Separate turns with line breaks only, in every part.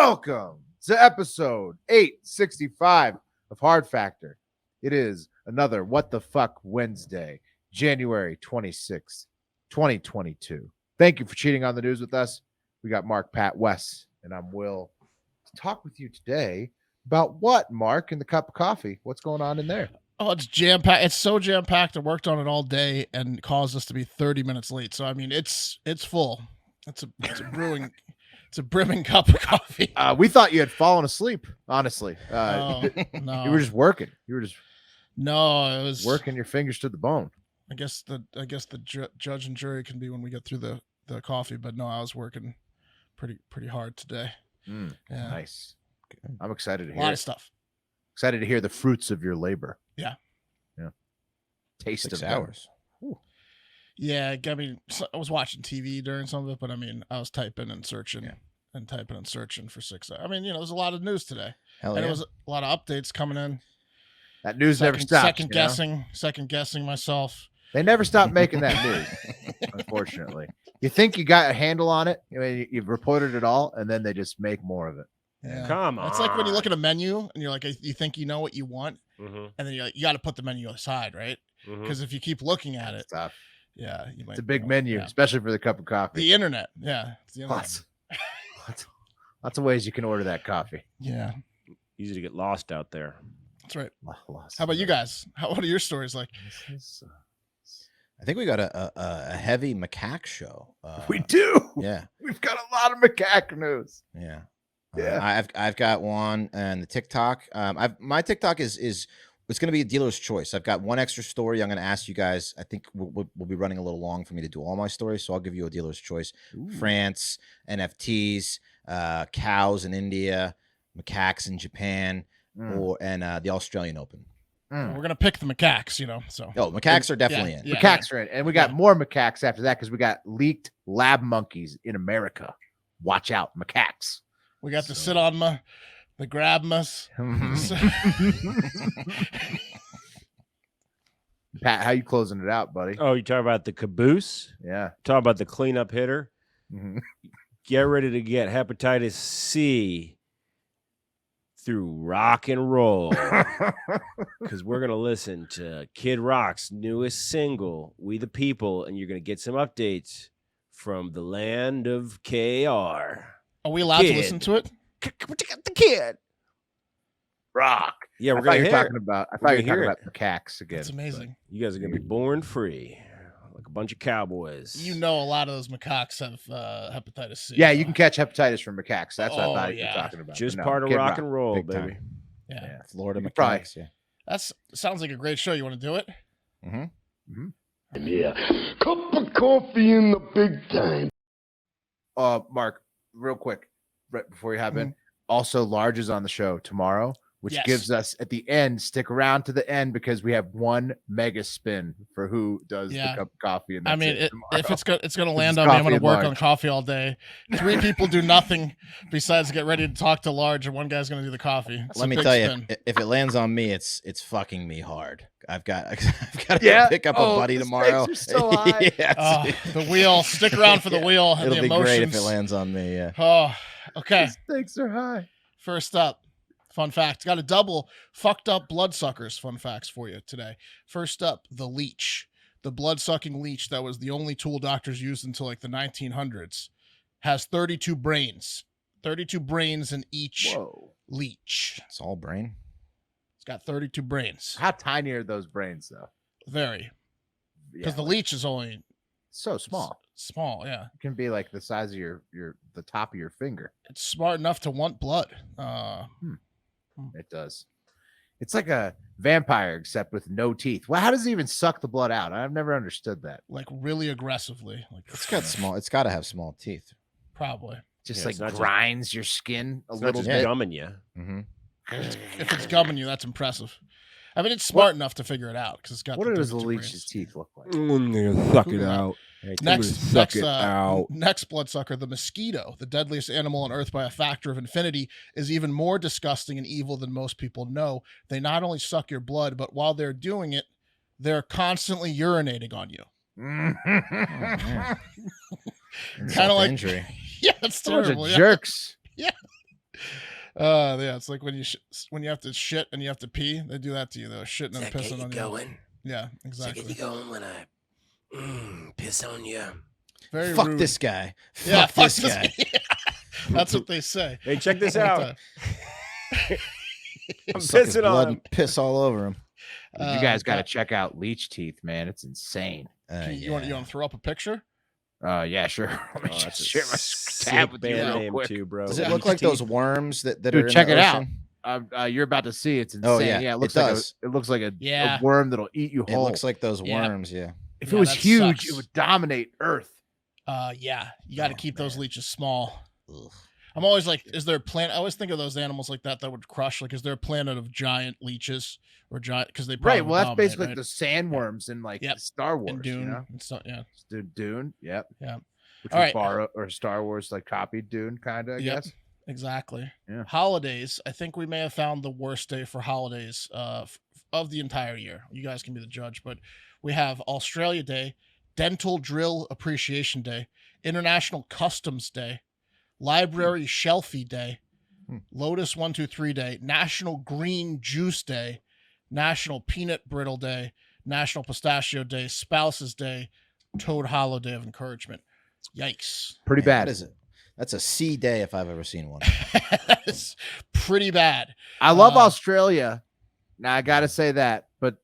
Welcome to episode 865 of Hard Factor. It is another What the Fuck Wednesday, January 26th, 2022. Thank you for cheating on the news with us. We got Mark, Pat, Wes, and I'm Will to talk with you today about what, Mark, in the cup of coffee? What's going on in there?
Oh, it's jam-packed. It's so jam-packed. I worked on it all day and caused us to be 30 minutes late. So, I mean, it's full. It's a brimming cup of coffee.
We thought you had fallen asleep, honestly.
No.
You were just working. You were just
it was
working your fingers to the bone.
I guess the judge and jury can be when we get through the coffee, but no, I was working pretty hard today.
Yeah. Nice. I'm excited to
A
hear
lot of stuff.
Excited to hear the fruits of your labor.
Yeah.
Taste
6
of
hours.
Yeah, I mean, I was watching TV during some of it, but I mean, I was typing and searching for 6 hours. I mean, there's a lot of news today.
Hell
and
yeah.
it was a lot of updates coming in.
That news never stops.
Second guessing myself.
They never stop making that news, unfortunately. You think you got a handle on it, you've reported it all, and then they just make more of it.
Yeah.
Come on.
It's like when you look at a menu and you're like, you think you know what you want,
Mm-hmm.
and then you're like, you got to put the menu aside, right? Because if you keep looking at it,
It's tough.
yeah, you might.
It's a big menu,
yeah.
especially for the cup of coffee.
The internet, yeah, it's the internet.
Lots of ways you can order that coffee.
Yeah,
Easy to get lost out there.
that's right.
Lots
How about you guys? What are your stories like?
I think we got a heavy macaque show.
We do.
Yeah.
We've got a lot of macaque news.
Yeah.
Yeah.
I've got one, and the TikTok. My TikTok is it's going to be a dealer's choice. I've got one extra story. I'm going to ask you guys. I think we'll be running a little long for me to do all my stories, so I'll give you a dealer's choice.
Ooh.
France, NFTs, cows in India, macaques in Japan, and the Australian Open.
We're gonna pick the macaques, So
Macaques are definitely in.
Yeah.
Macaques are in, and we got more macaques after that because we got leaked lab monkeys in America. Watch out, macaques.
we got the sit on the grab mas.
Pat, how you closing it out, buddy?
Oh, you talk about the caboose?
Yeah.
Talk about the cleanup hitter?
Mhm.
Get ready to get hepatitis C through rock and roll. Because we're going to listen to Kid Rock's newest single, We the People, and you're going to get some updates from the land of KR.
Are we allowed to listen to it?
The kid.
Rock.
Yeah, we're
I thought
going
you
to
were
hear
talking
it.
about. I
We're
thought you were
gonna
talking
hear
about macaques again.
That's amazing.
You guys are going to be born free like a bunch of cowboys.
A lot of those macaques have hepatitis C.
Yeah, you can catch hepatitis from macaques. That's what I thought you were
yeah.
talking about.
Just
But no,
part of
Kid
rock and roll,
Big
baby.
time.
Yeah.
Florida
You could probably-
macaques. Yeah.
That sounds like a great show. You want to do it?
Mm-hmm.
Yeah, cup of coffee in the big time.
Mark, real quick, right before you hop in. Also, Large is on the show tomorrow, which
Yes.
gives us at the end. Stick around to the end because we have one mega spin for who does
Yeah.
the cup of coffee. And
I
that's
mean,
it
if it's going to land
is
on me, I'm
coffee
going to
and
work
Large.
on coffee all day. 3 people do nothing besides get ready to talk to Large, and one guy's going to do the coffee. It's
Let
a
me
big
tell
spin.
you, if it lands on me, it's fucking me hard. I've got to pick up a buddy
the
tomorrow.
stakes are so high.
Yeah,
The wheel. Stick around for the wheel and
it'll
the
be
emotions.
great if it lands on me. Yeah.
Oh, okay.
The stakes are high.
First up, fun fact. Got a double fucked up bloodsuckers fun facts for you today. First up, the leech. The blood-sucking leech that was the only tool doctors used until like the 1900s has 32 brains. 32 brains in each
Whoa.
leech.
It's all brain.
It's got 32 brains.
How tiny are those brains, though?
Very. Because
Yeah,
the leech is only
so small.
small, yeah.
It can be like the size of the top of your finger.
It's smart enough to want blood.
It does. It's like a vampire except with no teeth. Well, how does it even suck the blood out? I've never understood that.
Like really aggressively. Like
It's got to have small teeth.
probably.
Just
Yeah,
like
it's not just-
grinds your skin a
It's not
little
just
bit.
gumming you.
Mm-hmm.
If it's gumming you, that's impressive. I mean, it's smart enough to figure it out because it's got.
What does the
32
leech's
brains.
teeth look like?
Suck
it
out.
Next bloodsucker, the mosquito, the deadliest animal on Earth by a factor of infinity, is even more disgusting and evil than most people know. They not only suck your blood, but while they're doing it, they're constantly urinating on you. Kind of like
injury.
Yeah, it's
Bunch of
terrible. Yeah.
jerks.
Yeah. Yeah, it's like when you have to shit and you have to pee, they do that to you though, shitting and
Does that get
pissing
you
on you.
going?
Yeah,
Does that get
exactly.
you going when I piss on you?
Very
Fuck
rude.
this guy.
Yeah,
Fuck this guy.
That's what they say.
Hey, check this
All the
out.
time.
I'm
Suck his
pissing
blood
on him.
and piss all over him.
Dude, you guys got to
God.
check out Leech Teeth, man. It's insane.
You want to throw up a picture?
Yeah, sure. Let me
Oh,
just
that's a
share my
sick
tab with you
band
real
name
quick.
too, bro.
Does it
Yeah.
look like those worms that are
Dude,
in
check
the
it out.
ocean?
You're about to see. It's insane.
Oh, yeah,
it
it
looks like
does.
it looks like a
Yeah.
worm that'll eat you
It
whole.
looks like those
Yeah.
worms, yeah.
if
Yeah,
it was
that
huge,
sucks.
it would dominate Earth.
Yeah, you got to
Oh,
keep those
man.
leeches small.
Ugh.
I'm always like, is there a planet? I always think of those animals like that would crush. Like, is there a planet of giant leeches or giant? Because they probably
Right. Well,
would
that's
dominate,
basically
right?
the sandworms in like
Yep.
Star Wars.
And Dune
You know?
and stuff. Yeah.
Dune. Yep.
Yeah.
Which
All
was
right.
borrowed or Star Wars like copied Dune, kind of. I
Yep.
guess.
Exactly.
Yeah.
Holidays. I think we may have found the worst day for holidays of the entire year. You guys can be the judge, but we have Australia Day, Dental Drill Appreciation Day, International Customs Day, Library Shelfie Day, Lotus 123 Day, National Green Juice Day, National Peanut Brittle Day, National Pistachio Day, Spouses Day, Toad Hollow Day of Encouragement. Yikes.
Pretty
Man,
bad.
That is that's a C day if I've ever seen one.
That's pretty bad.
I love
Uh,
Australia. Now I gotta say that, but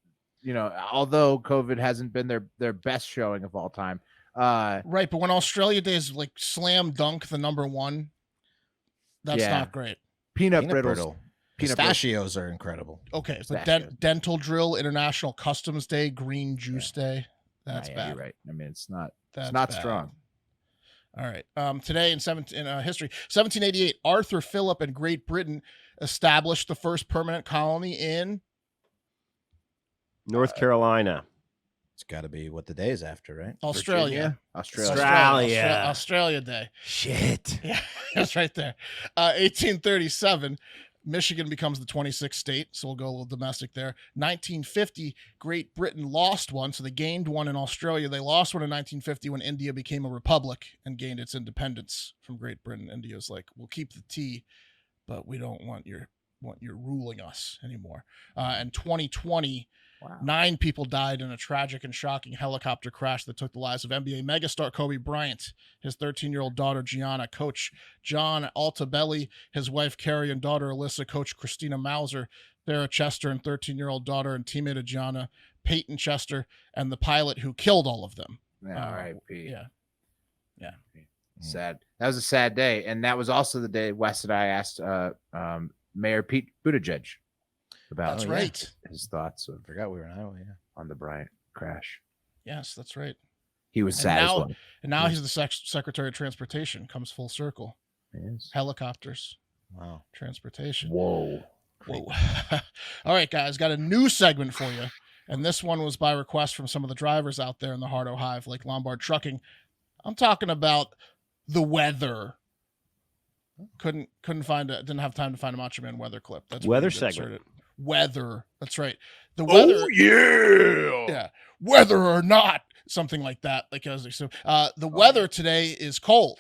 although COVID hasn't been their best showing of all time,
Right, but when Australia Day is like slam dunk the number one, that's
Yeah.
not great.
peanut
Peanut
brittles,
brittle.
peanut brittle.
Pistachios are incredible.
Okay, but
Pistachio.
Dental Drill International Customs Day, Green Juice Day, that's
Yeah,
bad.
You're right. I mean, it's not
That's
not
bad.
strong.
All right. Today in history, 1788, Arthur Phillip and Great Britain established the first permanent colony in
North Carolina.
It's got to be what the day is after, right?
Australia.
Australia.
Australia.
Australia Day.
Shit.
Yeah, that's right there. 1837, Michigan becomes the 26th state, so we'll go a little domestic there. 1950, Great Britain lost one, so they gained one in Australia. They lost one in 1950 when India became a republic and gained its independence from Great Britain. India's like, we'll keep the tea, but we don't want your ruling us anymore. And 2020,
Wow.
9 people died in a tragic and shocking helicopter crash that took the lives of NBA megastar Kobe Bryant, his 13-year-old daughter Gianna, coach John Altabelli, his wife Carrie and daughter Alyssa, coach Christina Mauser, Sarah Chester and 13-year-old daughter and teammate of Gianna, Payton Chester, and the pilot who killed all of them.
Yeah, R.I.P.
Yeah.
Sad. That was a sad day, and that was also the day Wes and I asked Mayor Pete Buttigieg about
That's right.
his thoughts
I forgot we were in Iowa, yeah.
on the Bryant crash.
Yes, that's right.
He was
And
sad
now-
as well.
And now he's the Secretary of Transportation. Comes full circle.
Yes.
Helicopters,
Wow.
transportation.
Whoa.
Whoa. All right, guys, got a new segment for you. And this one was by request from some of the drivers out there in the Hardo Hive, like Lombard Trucking. I'm talking about the weather. Couldn't find didn't have time to find a Macho Man weather clip. That's where
Weather
you
segment.
insert it. Weather. That's right. The weather. Yeah. Whether or not, something like that. Like I was the weather today is cold.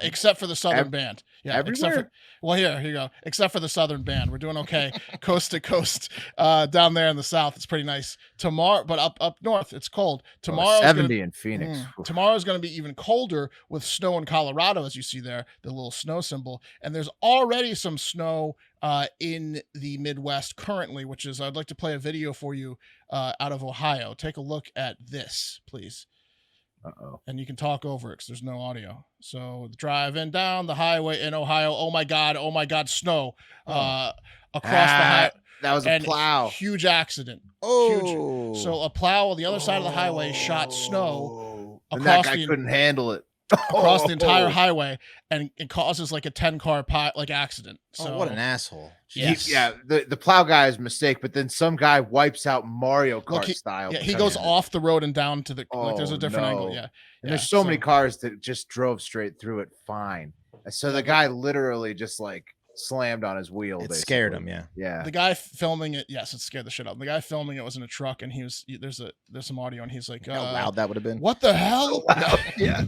Except for the southern band. Yeah, except
everywhere?
for here you go. Except for the southern band. We're doing okay. Coast to coast. Down there in the south, it's pretty nice. Tomorrow, but up north, it's cold. Tomorrow
70 in Phoenix.
Tomorrow's going to be even colder with snow in Colorado, as you see there, the little snow symbol. And there's already some snow in the Midwest currently, which is, I'd like to play a video for you out of Ohio. Take a look at this, please.
Uh-oh.
And you can talk over it because there's no audio. So driving down the highway in Ohio. Oh my God, snow across the highway.
That was a
And
plow.
huge accident.
Oh.
Huge. So a plow on the other side of the highway shot snow
And that
across
guy
the
couldn't handle it.
across the entire highway, and it causes like a 10-car accident. So
what an asshole.
Yes.
The plow guy is a mistake, but then some guy wipes out Mario Kart
Look,
style.
yeah, he
because
goes
of it.
off the road and down to the there's a
Oh,
different angle.
no.
Yeah.
And there's so many cars that just drove straight through it fine. So the guy literally just like slammed on his wheel.
It scared
basically.
him,
Yeah.
The guy filming it, yes, it scared the shit out of him. The guy filming it was in a truck, and there's some audio, and he's like,
How loud that would have been.
"What the hell?"
Yeah.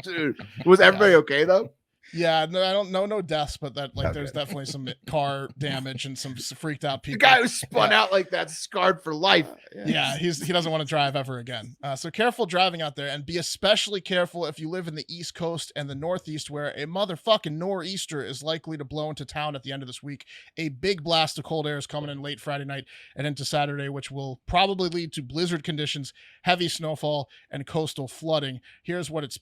Dude, was everybody okay though?
Yeah, no, I don't know no deaths, but that like
Okay.
there's definitely some car damage and some freaked out
The
people.
guy who spun out like that, scarred for life.
Yeah, he doesn't want to drive ever again. So careful driving out there, and be especially careful if you live in the East Coast and the Northeast, where a motherfucking Noreaster is likely to blow into town at the end of this week. A big blast of cold air is coming in late Friday night and into Saturday, which will probably lead to blizzard conditions, heavy snowfall, and coastal flooding. Here's what it's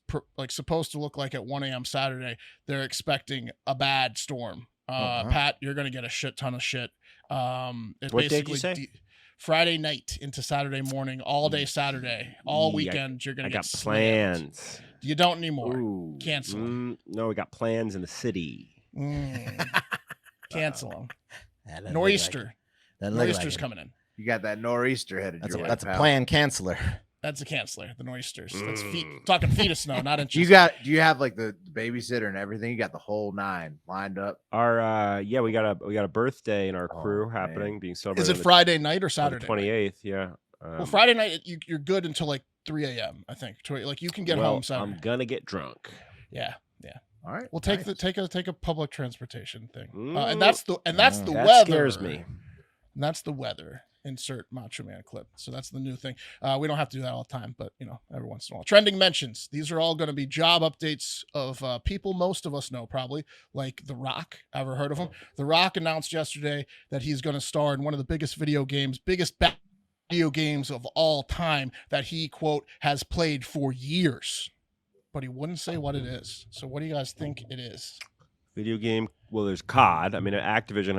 supposed to look like at 1 a.m. Saturday. They're expecting a bad storm. Pat, you're gonna get a shit ton of shit. It
What day did you say?
Friday night into Saturday morning, all day Saturday, all
Yeah,
weekend. You're gonna
I
get
got
slammed.
plans.
You don't anymore.
Ooh.
Cancel 'em.
No, we got plans in the city.
Cancel them.
Yeah, doesn't look like it.
Nor'easter.
Doesn't look like
Nor'easter's
it.
coming in.
You got that Noreaster headed
That's
your
a,
way,
that's a
pal.
plan canceller.
That's a canceller. The Nor'easters. That's feet. Talking feet of snow, not inches.
Do you have like the babysitter and everything? You got the whole 9 lined up.
Our we got a birthday in our crew
man.
happening, being celebrated.
Is it
on the-
Friday night or
on
Saturday?
the 28th? Yeah.
Well, Friday night you're good until like 3 a.m. I think. Like you can get home Saturday.
I'm gonna get drunk.
Yeah.
All right.
We'll take
nice.
take a public transportation thing,
Mm.
and that's the
That
weather.
scares me.
And that's the weather. Insert Macho Man clip. So that's the new thing. We don't have to do that all the time, but every once in a while. Trending mentions. These are all going to be job updates of people most of us know probably, like The Rock. Ever heard of him? The Rock announced yesterday that he's going to star in one of the biggest video games of all time that he, quote, has played for years. But he wouldn't say what it is. So what do you guys think it is?
Video game. Well, there's COD. I mean, Activision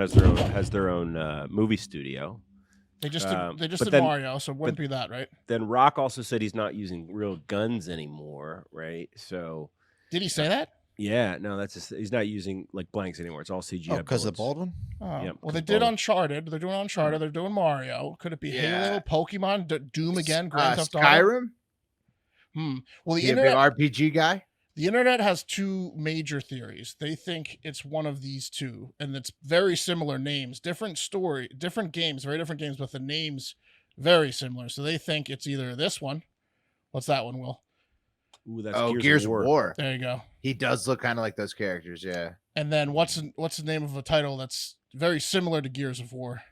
has their own movie studio.
They just
but
did
then-
Mario, so it wouldn't be that, right?
Then Rock also said he's not using real guns anymore, right? So
Did he say that?
yeah, no, that's just he's not using like blanks anymore. It's all CGI.
Oh, because of the
bullets.
bald one?
Oh,
Yep,
well, they
'cause
did
both.
Uncharted. They're doing Uncharted. They're doing Mario. Could it be
Yeah.
Halo, Pokemon, Doom again, Grand Theft Auto?
Skyrim?
Well, the
You a big
internet,
RPG guy?
the internet has two major theories. They think it's one of these two, and it's very similar names, different story, different games, very different games, but the names very similar. So they think it's either this one. What's that one, Will?
Ooh, that's
Gears of War.
There you go.
He does look kind of like those characters, yeah.
And then what's the name of a title that's very similar to Gears of War?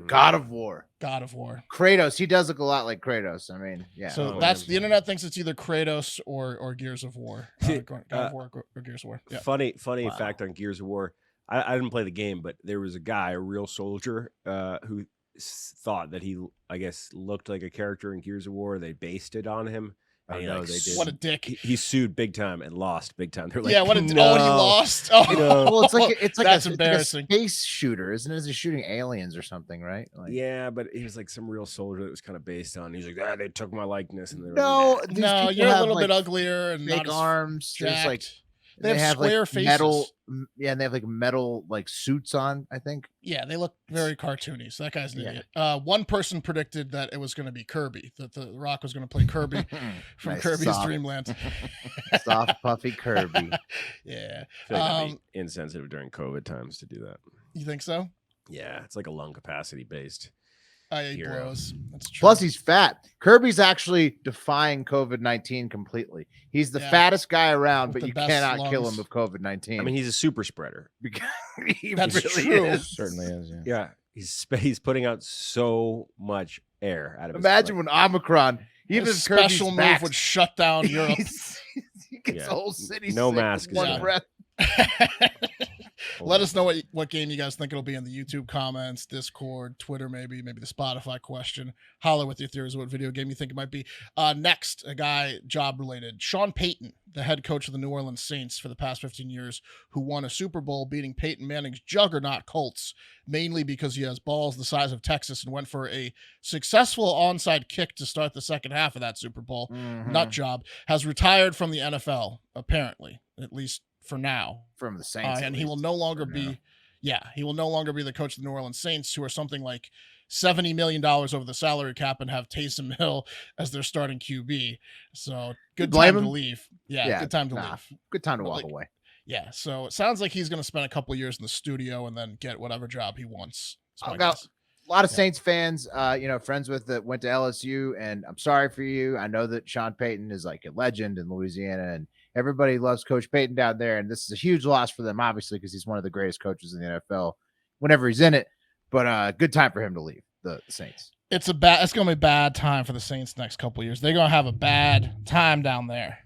God of War.
God of War.
Kratos. He does look a lot like Kratos. I mean, yeah.
So
Oh,
that's
yeah.
the internet thinks it's either Kratos or Gears of War. God of War or Gears of War. Yeah.
Funny
Wow.
fact on Gears of War. I didn't play the game, but there was a guy, a real soldier, who thought that he, I guess, looked like a character in Gears of War. They based it on him.
Oh,
And,
no,
like,
they did.
What a dick.
he sued big time and lost big time. They're like,
Yeah, what a
no.
oh, and he lost. Oh,
No.
Well, it's like
that's
a
embarrassing.
space shooter, isn't it? Is he shooting aliens or something, right? Like,
Yeah, but he was like some real soldier that was kind of based on. He's like, they took my likeness, and they were
no,
like,
these
No,
people
you're a
have,
little
like,
bit uglier and
fake
not as
arms. There's
jacked.
like
They have square faces.
metal. Yeah, and they have like metal like suits on. I think.
Yeah, they look very cartoony. So that guy's an
Yeah.
idiot. One person predicted that it was going to be Kirby, that the Rock was going to play Kirby from
Nice,
Kirby's
soft.
Dream Land.
Soft, puffy Kirby.
Yeah.
I feel like that'd be insensitive during COVID times to do that.
You think so?
Yeah, it's like a lung capacity based.
He
Hero.
blows. That's true.
Plus, he's fat. Kirby's actually defying COVID-19 completely. He's the
Yeah.
fattest guy around,
With
but
the
you
best
cannot kill
lungs.
him with COVID-19.
I mean, he's a super spreader.
because he
That's
really
true.
is.
Certainly is, yeah.
Yeah, he's putting out so much air out of his
Imagine
like,
when Omicron, even
His
if
special
Kirby's
move
vaxxed,
would shut down Europe.
he gets
Yeah.
the whole city
No
sick with
mask is
one
allowed.
breath.
Let us know what game you guys think it'll be in the YouTube comments, Discord, Twitter, maybe the Spotify question. Holler with your theories of what video game you think it might be. Next, a guy job related. Sean Payton, the head coach of the New Orleans Saints for the past 15 years, who won a Super Bowl beating Peyton Manning's juggernaut Colts, mainly because he has balls the size of Texas and went for a successful onside kick to start the second half of that Super Bowl.
Mhm.
Nut job, has retired from the NFL, apparently, at least for now.
From the Saints,
And
at
he will
least.
no longer
for
be
now.
he will no longer be the coach of the New Orleans Saints, who are something like $70 million over the salary cap and have Taysom Hill as their starting QB. So good
blame
time to
him?
leave. Yeah, good time to
nah.
leave.
Good time to
But,
walk
like,
away.
Yeah, so it sounds like he's going to spend a couple years in the studio and then get whatever job he wants. That's my
I've got
guess.
a lot of
Yeah.
Saints fans, friends with that went to LSU, and I'm sorry for you. I know that Sean Payton is like a legend in Louisiana, and Everybody loves Coach Payton down there, and this is a huge loss for them, obviously, because he's one of the greatest coaches in the NFL whenever he's in it. But good time for him to leave the Saints.
It's going to be a bad time for the Saints next couple of years. They're going to have a bad time down there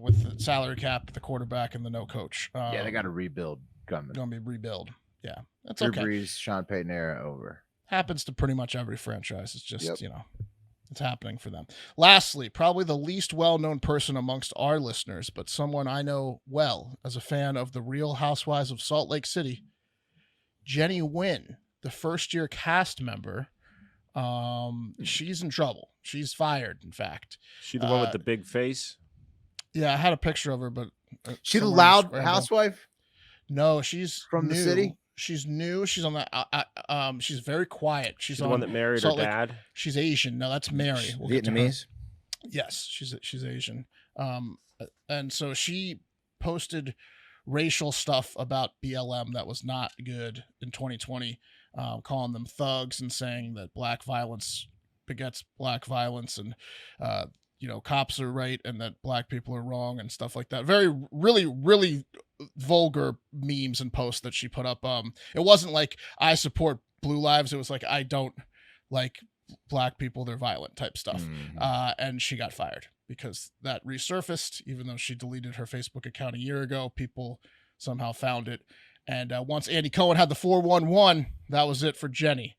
with the salary cap, the quarterback, and the no coach.
Yeah, they got to rebuild coming.
Going to be rebuild. Yeah, that's
Drew
okay.
Brees, Sean Payton era over.
Happens to pretty much every franchise. It's just, it's happening for them. Lastly, probably the least well-known person amongst our listeners, but someone I know well as a fan of the Real Housewives of Salt Lake City, Jenny Nguyen, the first-year cast member. She's in trouble. She's fired, in fact.
She the one with the big face?
Yeah, I had a picture of her, but
she the loud housewife?
No, she's
from
new.
The city.
She's new. She's on the. She's very quiet. She's
the one that married her dad.
She's Asian. No, that's Mary.
We'll Vietnamese.
Yes, she's Asian. And so she posted racial stuff about BLM that was not good in 2020, calling them thugs and saying that black violence begets black violence, and cops are right and that black people are wrong and stuff like that. Really vulgar memes and posts that she put up. It wasn't like I support blue lives. It was like I don't like black people, they're violent type stuff. And she got fired because that resurfaced, even though she deleted her Facebook account a year ago. People somehow found it. And once Andy Cohen had the 411, that was it for Jenny.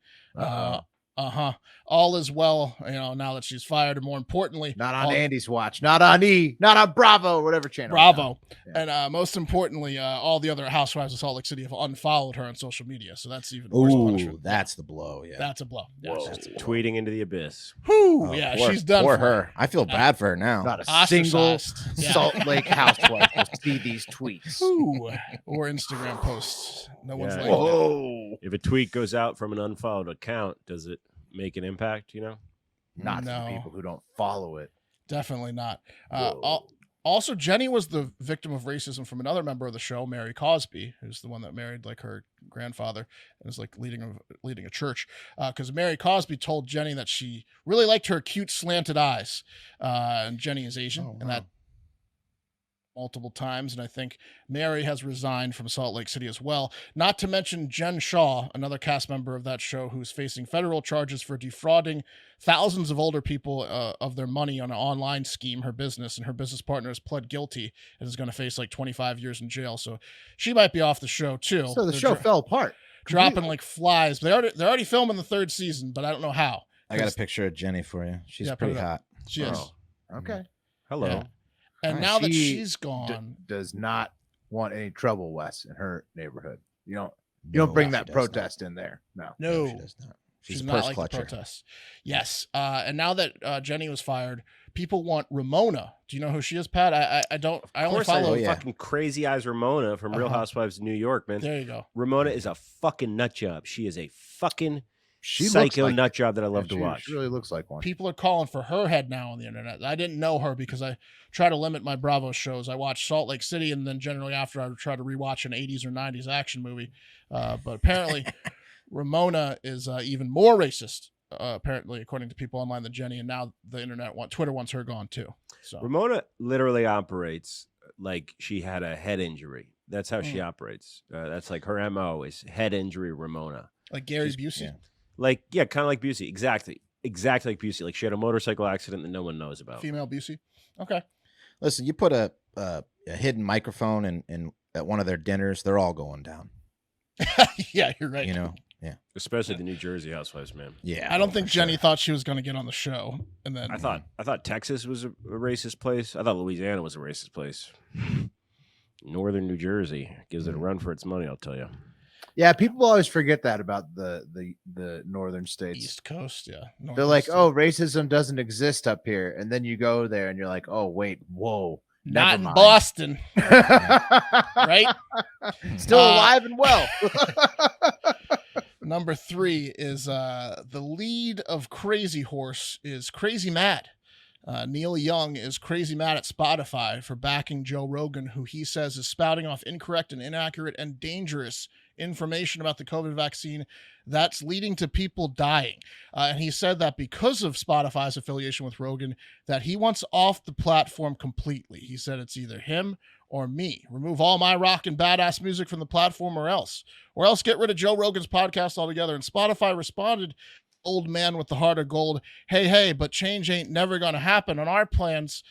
All is well, now that she's fired, and more importantly,
not on Andy's watch, not on not on Bravo, whatever channel.
Bravo. Yeah. And most importantly, all the other housewives of Salt Lake City have unfollowed her on social media. So that's even worse punishment.
That's the blow. Yeah.
That's a blow. Yeah,
tweeting into the abyss.
Whew, yeah, she's done
for her. I feel bad for her now.
Not a single Salt Lake housewife will see these tweets.
Or Instagram posts. No one's like
that.
If a tweet goes out from an unfollowed account, does it make an impact,
Not for people who don't follow it.
Definitely not. Also, Jenny was the victim of racism from another member of the show, Mary Cosby, who's the one that married like her grandfather and is like leading a church. Because Mary Cosby told Jenny that she really liked her cute slanted eyes. And Jenny is Asian, and that multiple times, and I think Mary has resigned from Salt Lake City as well. Not to mention Jen Shaw, another cast member of that show, who's facing federal charges for defrauding thousands of older people of their money on an online scheme, her business, and her business partner has pled guilty and is going to face like 25 years in jail. So she might be off the show too.
So the show fell apart.
Dropping like flies. They're already filming the third season, but I don't know how.
I got a picture of Jenny for you. She's pretty hot.
She is.
Okay.
Hello.
Yeah. And now that she's gone,
does not want any trouble, Wes, in her neighborhood. You don't bring that protest in there.
No,
she does not.
She's not like the protest. Yes. And now that Jenny was fired, people want Ramona. Do you know who she is, Pat? I don't. I only follow
fucking Crazy Eyes Ramona from Real Housewives of New York, man.
There you go.
Ramona is a fucking nut job. She is a fucking psycho nut job that I love to watch.
She really looks like one.
People are calling for her head now on the internet. I didn't know her because I try to limit my Bravo shows. I watch Salt Lake City, and then generally after I try to rewatch an 80s or 90s action movie. But apparently Ramona is even more racist, apparently, according to people online, than Jenny. And now the internet Twitter wants her gone too. So
Ramona literally operates like she had a head injury. That's how she operates. That's like her MO is head injury Ramona.
Like Gary Busey?
Yeah. Like, yeah, kind of like Busey. Exactly like Busey. Like she had a motorcycle accident that no one knows about.
Female Busey? Okay.
Listen, you put a hidden microphone in at one of their dinners, they're all going down.
Yeah, you're right.
Yeah.
Especially the New Jersey housewives, man.
Yeah. I don't think Jenny thought she was going to get on the show. And then
I thought Texas was a racist place. I thought Louisiana was a racist place. Northern New Jersey gives it a run for its money, I'll tell you.
Yeah, people always forget that about the northern states.
East Coast, yeah.
They're like, oh, racism doesn't exist up here. And then you go there and you're like, oh, wait, whoa.
Not in Boston. Right?
Still alive and well.
Number 3 is the lead of Crazy Horse is Crazy Mad. Neil Young is crazy mad at Spotify for backing Joe Rogan, who he says is spouting off incorrect and inaccurate and dangerous information about the COVID vaccine that's leading to people dying. And he said that because of Spotify's affiliation with Rogan, that he wants off the platform completely. He said it's either him or me. Remove all my rock and badass music from the platform or else get rid of Joe Rogan's podcast altogether. And Spotify responded, old man with the heart of gold, hey, but change ain't never going to happen on our plans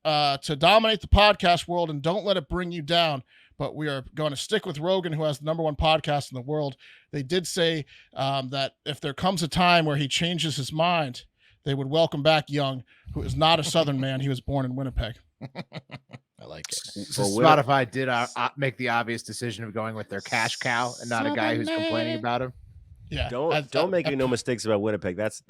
to dominate the podcast world, and don't let it bring you down. But we are going to stick with Rogan, who has the #1 podcast in the world. They did say that if there comes a time where he changes his mind, they would welcome back Young, who is not a Southern man. He was born in Winnipeg.
I like it.
So Spotify did make the obvious decision of going with their cash cow and not a guy who's complaining about him.
Yeah,
Don't make any no mistakes about Winnipeg. That's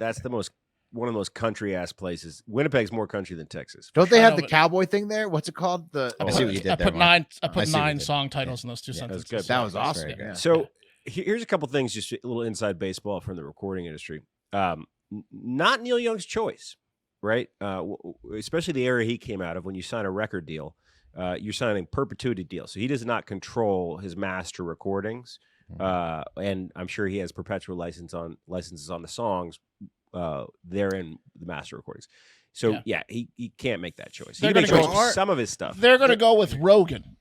one of the most country ass places. Winnipeg's more country than Texas.
Don't they have the cowboy thing there? What's it called?
I see what you did
I
there,
put
Mark.
nine song titles in those two sentences.
That's good.
That was awesome.
Very good.
Yeah.
So here's a couple things, just a little inside baseball from the recording industry. Not Neil Young's choice, right? Especially the era he came out of. When you sign a record deal, you're signing perpetuity deal. So he does not control his master recordings. And I'm sure he has perpetual licenses on the songs. They're in the master recordings. So yeah, he can't make that choice. He can make some of his stuff.
They're going to go with Rogan.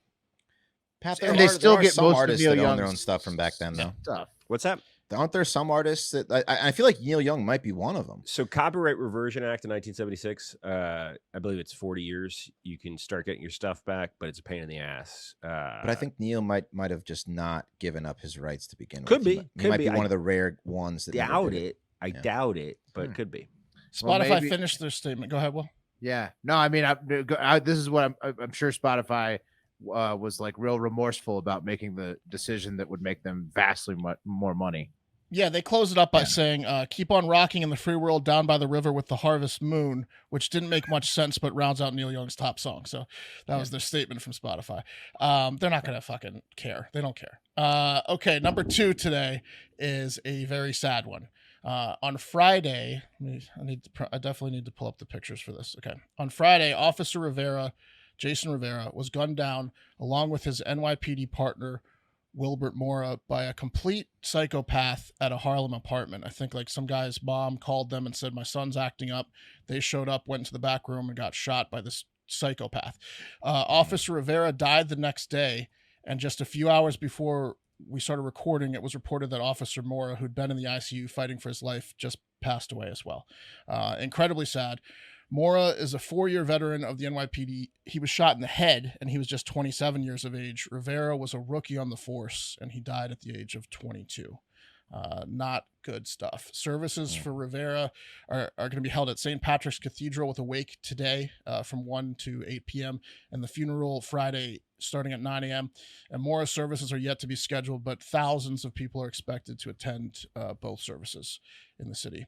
Pat,
And they still get
some
most of
artists
Neil
that own their
Young's
own stuff from back then, though.
Stuff.
What's that?
Aren't there some artists that I feel like Neil Young might be one of them?
So Copyright Reversion Act in 1976, I believe it's 40 years. You can start getting your stuff back, but it's a pain in the ass.
But I think Neil might have just not given up his rights to begin
Could
with.
be.
He might be one of the rare ones that
doubt it. I doubt it, but could be.
Spotify finished their statement. Go ahead, Will.
Yeah. No, I mean, this is what I'm sure Spotify was like real remorseful about making the decision that would make them vastly more money.
Yeah, they close it up by saying, keep on rocking in the free world down by the river with the harvest moon, which didn't make much sense, but rounds out Neil Young's top song. So that was their statement from Spotify. They're not going to fucking care. They don't care. Okay, number 2 today is a very sad one. On Friday, I definitely need to pull up the pictures for this. Okay. On Friday, Officer Jason Rivera, was gunned down along with his NYPD partner, Wilbert Mora, by a complete psychopath at a Harlem apartment. I think like some guy's mom called them and said, my son's acting up. They showed up, went into the back room, and got shot by this psychopath. Officer Rivera died the next day, and just a few hours before we started recording, it was reported that Officer Mora, who'd been in the ICU fighting for his life, just passed away as well. Incredibly sad. Mora is a 4-year veteran of the NYPD. He was shot in the head, and he was just 27 years of age. Rivera was a rookie on the force, and he died at the age of 22. Not good stuff. Services for Rivera are going to be held at St. Patrick's Cathedral with a wake today from 1 to 8 p.m. and the funeral Friday starting at 9 a.m. And more services are yet to be scheduled, but thousands of people are expected to attend both services in the city.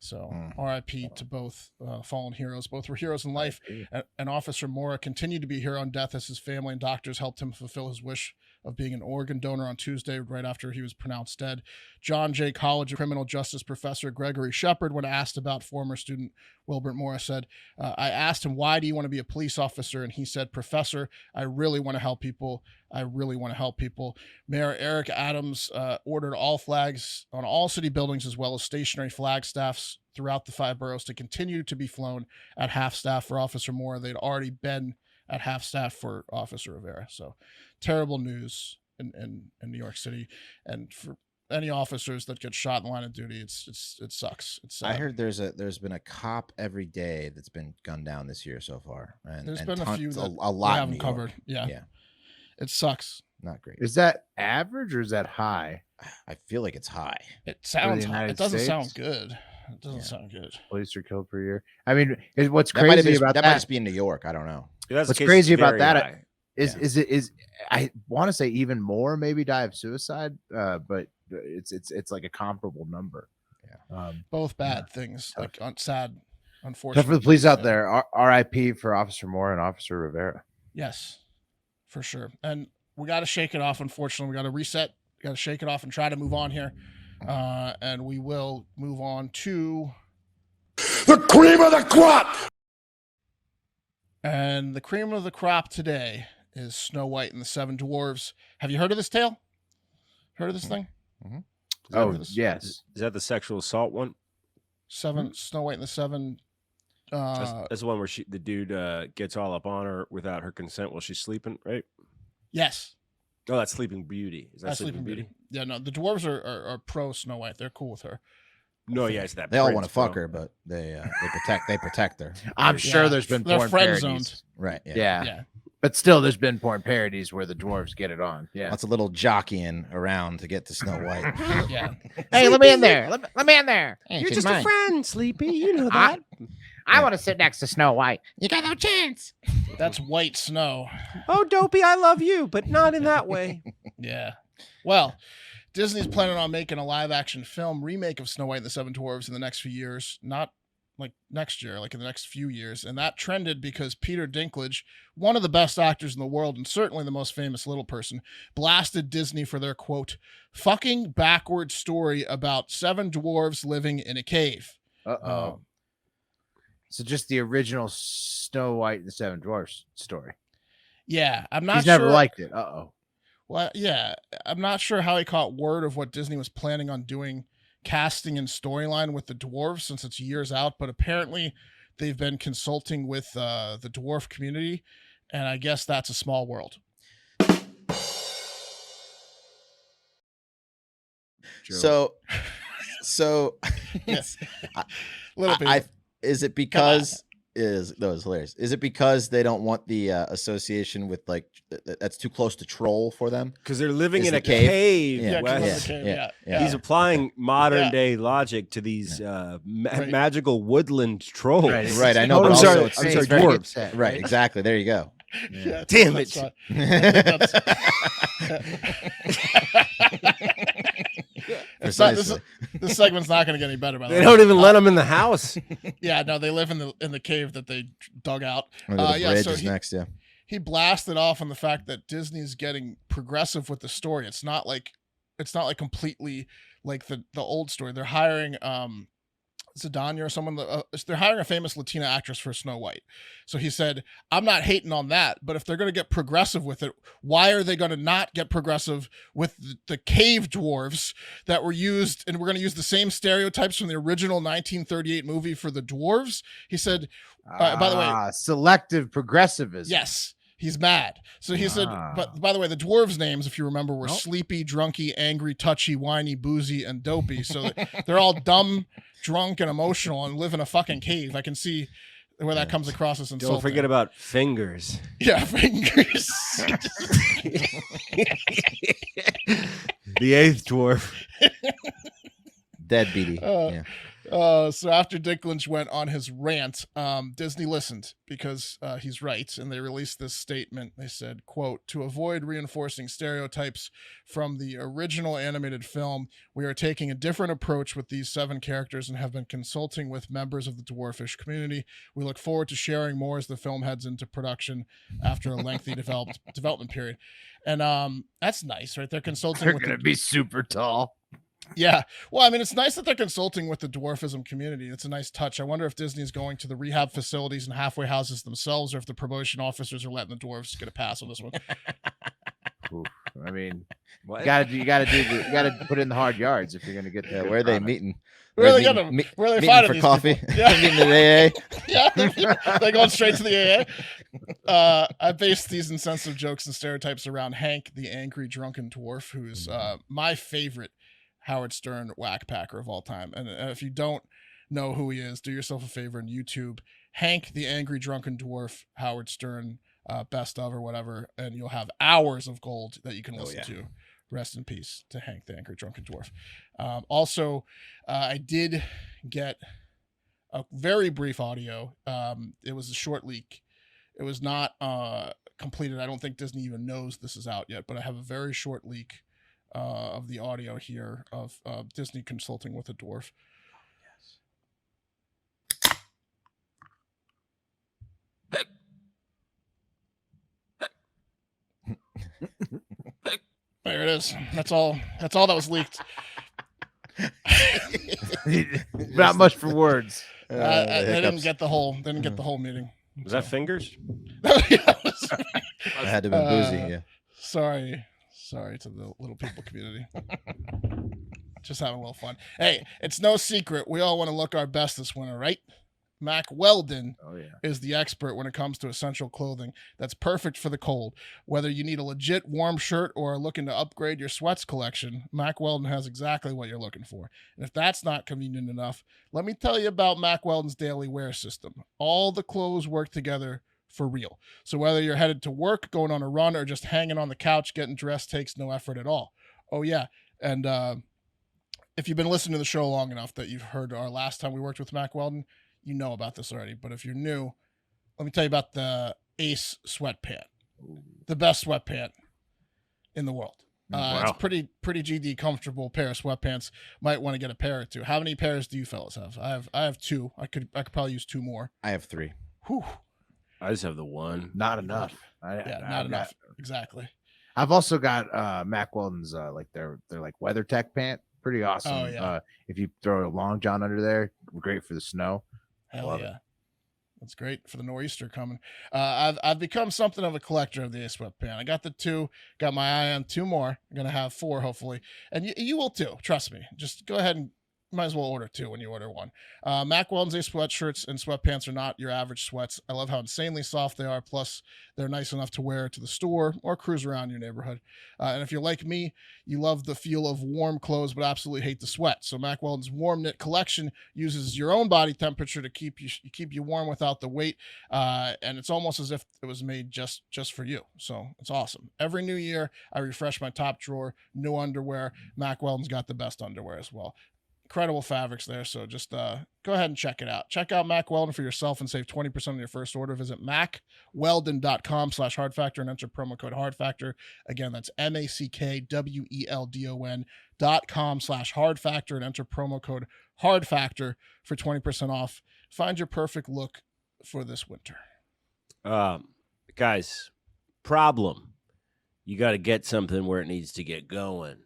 So RIP to both fallen heroes. Both were heroes in life. And Officer Mora continued to be a hero on death as his family and doctors helped him fulfill his wish of being an organ donor on Tuesday, right after he was pronounced dead. John Jay College criminal justice professor Gregory Shepard, when asked about former student Wilbert Mora, said, I asked him, why do you want to be a police officer? And he said, Professor, I really want to help people. I really want to help people. Mayor Eric Adams ordered all flags on all city buildings, as well as stationary flag staffs throughout the 5 boroughs, to continue to be flown at half staff for Officer Mora. They'd already been at half staff for Officer Rivera. So terrible news in New York City. And for any officers that get shot in the line of duty, it sucks. It's sad.
I heard there's been a cop every day that's been gunned down this year so far. And
there's been a few that
a lot
we haven't covered. Yeah. It sucks.
Not great.
Is that average or is that high?
I feel like it's high.
It sounds high. It doesn't
States?
sound good. It doesn't sound good.
Police are killed per year. I mean, what's
That might
crazy about
that might just be in New York. I don't know.
What's crazy about that is I want to say even more maybe die of suicide, but it's like a comparable number.
Yeah.
Both bad things, like sad,
So
unfortunately.
for the police out there, RIP for Officer Moore and Officer Rivera.
Yes, for sure. And we got to shake it off. Unfortunately, we got to reset. We got to shake it off and try to move on here. And we will move on to
The cream of the crop!
And the cream of the crop today is Snow White and the 7 Dwarves. Have you heard of this tale? Heard of this thing?
Oh,
this?
yes.
Is that the sexual assault one?
Snow White and the Seven.
That's the one where the dude gets all up on her without her consent while she's sleeping, right?
Yes.
Oh, that's Sleeping Beauty. Is that
That's
Sleeping Beauty?
Yeah, no, the dwarves are pro Snow White. They're cool with her.
No, yeah, it's that.
They all
prince,
want to fuck
bro.
her, but they protect her.
I'm sure there's been
They're
porn
friend
parodies.
zoned.
Right. Yeah.
Yeah.
Yeah.
But still, there's been porn parodies where the dwarves get it on. Yeah.
Lots of little jockeying around to get to Snow White.
Yeah.
Hey, let me in there. Let me in there.
Hey,
You're
she's
just
mine.
a friend, Sleepy. You know that.
I want to sit next to Snow White. You got no chance.
That's White Snow.
Oh, Dopey, I love you, but not in that way.
Yeah. Well, Disney's planning on making a live action film remake of Snow White and the Seven Dwarfs in the next few years. Not like next year, like in the next few years. And that trended because Peter Dinklage, one of the best actors in the world and certainly the most famous little person, blasted Disney for their, quote, fucking backward story about 7 dwarves living in a cave.
Uh-oh. So just the original Snow White and the Seven Dwarfs story.
Yeah, I'm not
He's
sure.
never liked it. Uh-oh.
Well, yeah, I'm not sure how he caught word of what Disney was planning on doing, casting and storyline with the dwarves, since it's years out. But apparently, they've been consulting with the dwarf community, and I guess that's a small world.
So
Yes. Little people.
Is it because that was hilarious? Is it because they don't want the association with like that's too close to troll for them?
Because they're living
Is
in
the
a
cave?
cave.
Yeah, 'cause
Wes.
of the cave, yeah.
He's applying modern
Yeah.
day logic to these
Right.
magical woodland trolls.
Right, I know,
Oh,
but
I'm
also
sorry,
it's
I'm
very
sorry,
very
dwarves.
upset,
Right, exactly. There you go.
Yeah,
Damn
that's
it.
why- It's not,
Precisely.
this segment's not going to get any better. By the
They
way,
don't even let them in the house.
Yeah, no, they live in the cave that they dug out.
Or the
Yeah,
bridge
so
is next, yeah.
he blasted off on the fact that Disney's getting progressive with the story. It's not like completely like the old story. They're hiring Zidania or someone. They're hiring a famous Latina actress for Snow White. So he said, "I'm not hating on that, but if they're going to get progressive with it, why are they going to not get progressive with the cave dwarves that were used? And we're going to use the same stereotypes from the original 1938 movie for the dwarves." He said, by the way,
selective progressivism.
yes. He's mad. So he said, but by the way, the dwarves' names, if you remember, were Sleepy, Drunky, Angry, Touchy, Whiny, Boozy, and Dopey. So they're all dumb, drunk, and emotional and live in a fucking cave. I can see where that comes across as insulting.
Don't forget about fingers.
Yeah, fingers.
The 8th dwarf.
Deadbeaty. Yeah.
So after Dinklage went on his rant, Disney listened because he's right, and they released this statement. They said, quote, "To avoid reinforcing stereotypes from the original animated film, we are taking a different approach with these 7 characters and have been consulting with members of the dwarfish community. We look forward to sharing more as the film heads into production after a lengthy development period." And that's nice, right? They're consulting
They're
with
going to be super tall.
Yeah. Well, I mean, it's nice that they're consulting with the dwarfism community. It's a nice touch. I wonder if Disney's going to the rehab facilities and halfway houses themselves, or if the promotion officers are letting the dwarves get a pass on this one.
Oof. I mean,
What?
you gotta put in the hard yards if you're gonna get.
Yeah, where are they meeting?
Where are they
meeting-
getting?
me-
Where are they
meeting
finding
for
these
coffee?
people? Yeah.
Meeting at AA?
Yeah, they're going straight to the AA. I based these insensitive jokes and stereotypes around Hank, the angry drunken dwarf, who's my favorite Howard Stern whack packer of all time. And if you don't know who he is, do yourself a favor and YouTube Hank, the angry drunken dwarf, Howard Stern, best of or whatever, and you'll have hours of gold that you can listen to. Rest in peace to Hank, the angry drunken dwarf. Also, I did get a very brief audio. It was a short leak. It was not completed. I don't think Disney even knows this is out yet, but I have a very short leak of the audio here of Disney consulting with a dwarf. There it is. That's all that was leaked.
Not much for words.
They didn't get the whole meeting.
Was that fingers?
I had to have been boozy, yeah.
Sorry Sorry to the little people community. Just having a little fun. Hey, it's no secret. We all want to look our best this winter, right? Mac Weldon is the expert when it comes to essential clothing that's perfect for the cold. Whether you need a legit warm shirt or are looking to upgrade your sweats collection, Mac Weldon has exactly what you're looking for. And if that's not convenient enough, let me tell you about Mac Weldon's daily wear system. All the clothes work together for real. So whether you're headed to work, going on a run, or just hanging on the couch getting dressed takes no effort at all. Oh, yeah. And if you've been listening to the show long enough that you've heard our last time we worked with Mac Weldon, you know about this already. But if you're new, let me tell you about the Ace sweatpant. The best sweatpant in the world.
Wow.
It's pretty GD comfortable pair of sweatpants. Might want to get a pair or two. How many pairs do you fellas have? I have two. I could probably use two more.
I have 3.
Whew.
I just have the one.
Not enough.
Not enough. Exactly.
I've also got Mac Weldon's like they're like WeatherTech pant. Pretty awesome.
Oh, yeah.
If you throw a long john under there, great for the snow.
Hell
Love
yeah. That's great for the Noreaster coming. I've become something of a collector of the Ace sweatpant. I got the 2, got my eye on 2 more. I'm going to have 4, hopefully. And you will too. Trust me. Just go ahead and might as well order 2 when you order 1. Mac Weldon's Ace sweatshirts and sweatpants are not your average sweats. I love how insanely soft they are. Plus, they're nice enough to wear to the store or cruise around your neighborhood. And if you're like me, you love the feel of warm clothes but absolutely hate the sweat. So Mac Weldon's warm knit collection uses your own body temperature to keep you warm without the weight. And it's almost as if it was made just for you. So it's awesome. Every new year, I refresh my top drawer, new underwear. Mac Weldon's got the best underwear as well. Incredible fabrics there, so just go ahead and check it out. Check out Mac Weldon for yourself and save 20% on your first order. Visit macweldon.com/hardfactor and enter promo code hardfactor. Again, that's macweldon.com/hardfactor and enter promo code hardfactor for 20% off. Find your perfect look for this winter.
Guys, problem. You got to get something where it needs to get going.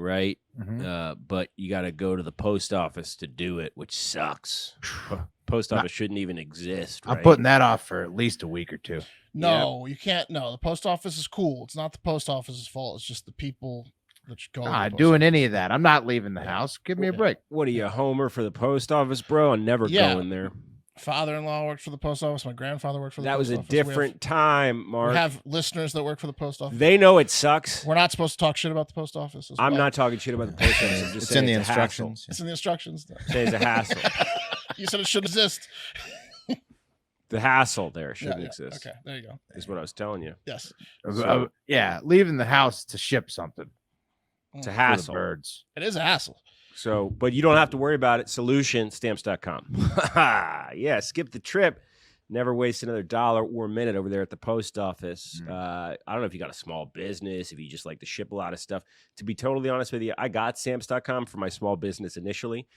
Right?
Mm-hmm.
But you got to go to the post office to do it, which sucks. Post office shouldn't even exist. Right?
I'm putting that off for at least a week or 2.
No, you can't. No, the post office is cool. It's not the post office's fault. It's just the people that should go.
Not doing any of that. I'm not leaving the house. Give me a break.
What are you, a homer for the post office, bro? I'm never going there.
Father-in-law worked for the post office. My grandfather worked for the post office.
That was a different time, Mark.
We have listeners that work for the post office.
They know it sucks.
We're not supposed to talk shit about the post office.
I'm not talking shit about the post office. I'm just
it's in the
it's
instructions.
It's in the instructions.
Say it's a hassle.
You said it shouldn't exist.
The hassle there shouldn't exist.
Okay, there you go.
Is what I was telling you.
Yes.
So,
leaving the house to ship something.
It's a
For
hassle.
the birds.
It is a hassle.
So, but you don't have to worry about it. Solution, stamps.com. Yeah, skip the trip. Never waste another dollar or minute over there at the post office. I don't know if you got a small business, if you just like to ship a lot of stuff. To be totally honest with you, I got stamps.com for my small business initially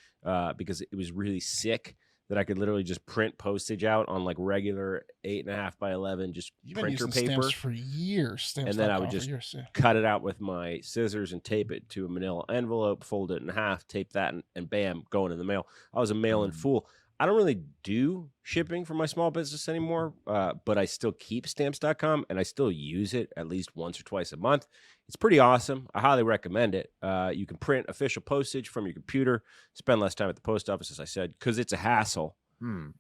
because it was really sick that I could literally just print postage out on like regular 8.5 by 11 just
You've been
printer
using
paper
stamps for years.
and then I would just cut it out with my scissors and tape it to a manila envelope, fold it in half, tape that, and bam, going in the mail. I was a mail-in fool. I don't really do shipping for my small business anymore, but I still keep stamps.com and I still use it at least once or twice a month. It's pretty awesome. I highly recommend it. You can print official postage from your computer, spend less time at the post office, as I said, because it's a hassle.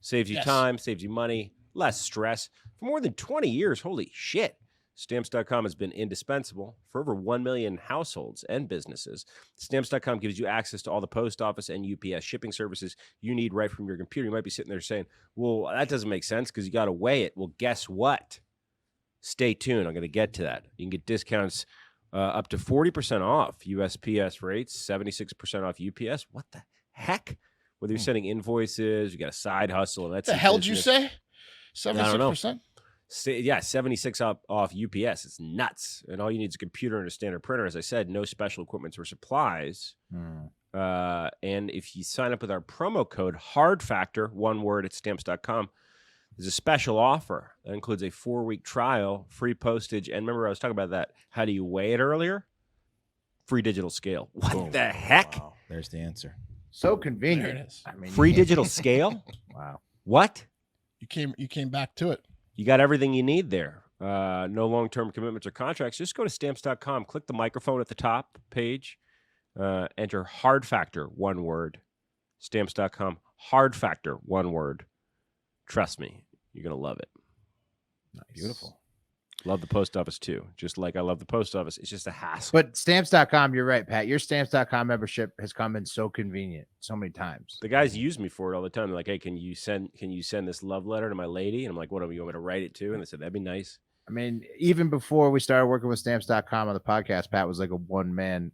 Saves you time, saves you money, less stress. For more than 20 years, holy shit, Stamps.com has been indispensable for over 1 million households and businesses. Stamps.com gives you access to all the post office and UPS shipping services you need right from your computer. You might be sitting there saying, well, that doesn't make sense because you got to weigh it. Well, guess what? Stay tuned. I'm going to get to that. You can get discounts up to 40% off USPS rates, 76% off UPS. What the heck? Whether you're sending invoices, you got a side hustle. That's
the hell did you say? 76%?
Yeah, 76 off UPS. It's nuts. And all you need is a computer and a standard printer. As I said, no special equipment or supplies. And if you sign up with our promo code HARDFACTOR, one word at stamps.com, there's a special offer that includes a 4-week trial, free postage, and remember I was talking about that. How do you weigh it earlier? Free digital scale. What the heck?
Wow. There's the answer.
So convenient.
There it is.
I mean,
Free digital scale?
Wow.
What?
You came back to it.
You got everything you need there. no long-term commitments or contracts, just go to stamps.com, click the microphone at the top page, enter hard factor, one word, stamps.com, hard factor, one word. Trust me, you're going to love it.
Nice.
Beautiful.
Love the post office too. Just like I love the post office. It's just a hassle.
But stamps.com, you're right, Pat. Your stamps.com membership has come in so convenient so many times.
The guys use me for it all the time. They're like, hey, can you send this love letter to my lady? And I'm like, what do you want me to write it to? And they said, that'd be nice.
I mean, even before we started working with stamps.com on the podcast, Pat was like a one-man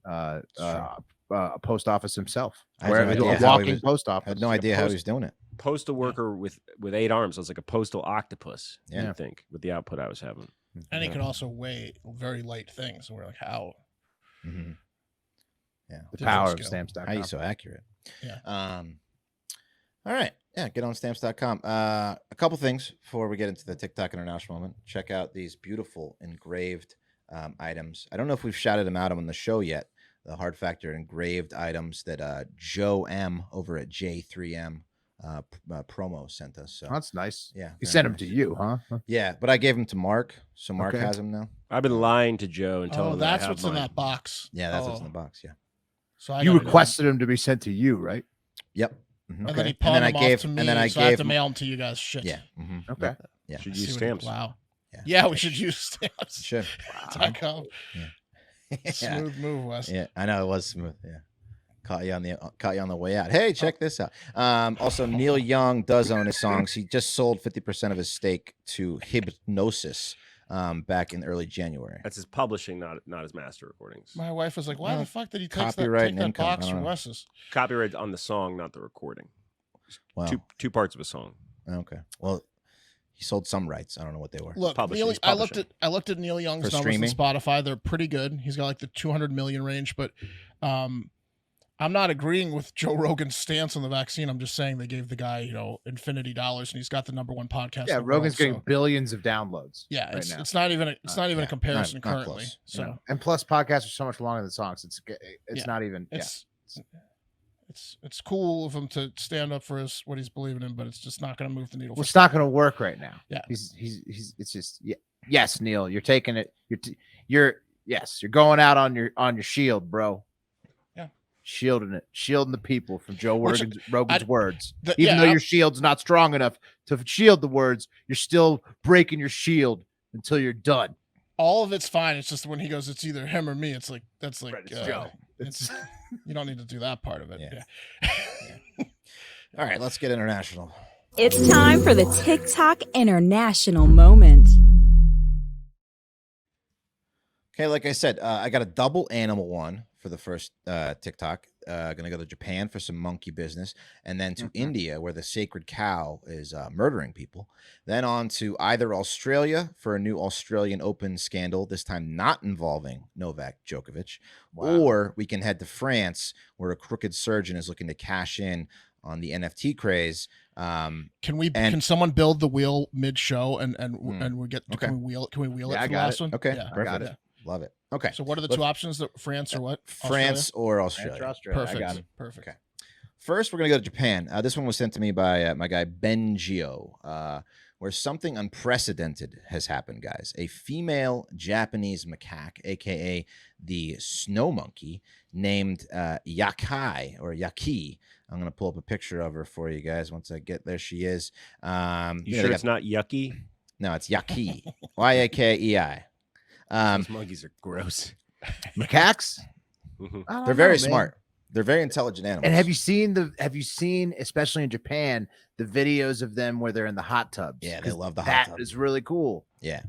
post office himself.
I had no idea
a
how he
walking
was-
post
I
office.
had no idea how he was doing it.
Postal worker with 8 arms. I was like a postal octopus,
Yeah.
I think, with the output I was having.
And he could also weigh very light things. And we're like, how?
Mm-hmm. Yeah.
The
Different
power of
skill.
stamps.com.
How are you so accurate?
Yeah.
All right. Yeah, get on stamps.com. A couple things before we get into the TikTok International moment. Check out these beautiful engraved items. I don't know if we've shouted them out on the show yet. The Hard Factor engraved items that Joe M over at J3M promo sent us. So
Oh, that's nice.
yeah,
He
very
sent them
nice.
to you, huh?
Yeah, but I gave them to Mark, so Mark
Okay.
has them now.
I've been lying to Joe and telling
Oh,
him that I
that's
have
what's in
mine.
that box.
Yeah, that's what's
Oh,
in the box. Yeah.
So I
You
gotta go.
requested them to be sent to you, right?
Yep. Mhm.
And
Okay.
then he
And
pawned
then I
them
gave,
off to me,
and then I
so I have
gave,
to mail them to you guys. Shit.
yeah, mhm.
Okay.
Yeah.
Should
See
use
what
stamps.
Wow.
Yeah.
Yeah, we should use stamps.
Should.
.com.
Yeah.
Smooth move, Wes.
Yeah, I know it was smooth. Yeah, caught you on the way out. Hey, check this out. Also, Neil Young does own his songs. He just sold 50% of his stake to Hypnosis back in early January.
That's his publishing, not his master recordings.
My wife was like, why
Well,
the fuck did he
copyright
take
and
that
income,
box
I
from
don't know.
Wes's?
Copyright on the song, not the recording.
Wow.
Two parts of a song.
Okay. Well, he sold some rights. I don't know what they were.
Look,
Publishing,
Neil,
he's
I looked
publishing.
at Neil Young's
For
numbers
streaming?
on Spotify. They're pretty good. He's got like the 200 million range, but I'm not agreeing with Joe Rogan's stance on the vaccine. I'm just saying they gave the guy, infinity dollars, and he's got the #1 podcast.
Yeah,
in the
Rogan's
world,
getting
so-
billions of downloads.
Yeah,
right
it's
now.
it's not even a
yeah,
comparison
not
currently.
close.
So
And plus, podcasts are so much longer than songs. It's
Yeah.
not even.
it's cool of him to stand up for what he's believing in, but it's just not going to move the needle.
Well,
for
it's not going to work right now.
Yeah.
He's. It's just. Yeah. Yes, Neil, you're taking it. You're going out on your shield, bro.
Yeah.
Shielding the people from Joe
Which-
Rogan's words.
the-
Even
yeah,
though
I-
your shield's not strong enough to shield the words, you're still breaking your shield until you're done.
all of it's fine. It's just when he goes, it's either him or me. It's like that's like
Right, it's Joe.
It's you don't need to do that part of it.
Yeah.
Yeah.
All right, let's get international.
It's time for the TikTok International Moment.
Okay, like I said, I got a double animal one for the first TikTok. Gonna go to Japan for some monkey business, and then to India where the sacred cow is murdering people. Then on to either Australia for a new Australian Open scandal, this time not involving Novak Djokovic, or we can head to France where a crooked surgeon is looking to cash in on the NFT craze.
Can someone build the wheel mid show and we get
Okay.
can we wheel
Yeah, I
it for the
got
last
it.
one?
Okay,
Yeah.
perfect.
it.
Love it. Okay,
So what are the
Let's-
two options? France or what?
France or Australia.
Australia.
Australia?
I got
Perfect.
it.
Perfect.
Okay. First, we're going to go to Japan. This one was sent to me by my guy, Benjio, where something unprecedented has happened, guys. A female Japanese macaque, a.k.a. the snow monkey, named Yakai or Yaki. I'm going to pull up a picture of her for you guys once I get there. She is.
You
they
sure
got-
it's not yucky?
No, it's Yaki. Yakei.
Those monkeys are gross.
Macaques?
Mhm.
I don't
They're very
know, man.
smart. They're very intelligent animals.
And have you seen, especially in Japan, the videos of them where they're in the hot tubs?
Yeah, they
'Cause
love the hot
That
tub.
is really cool.
Yeah.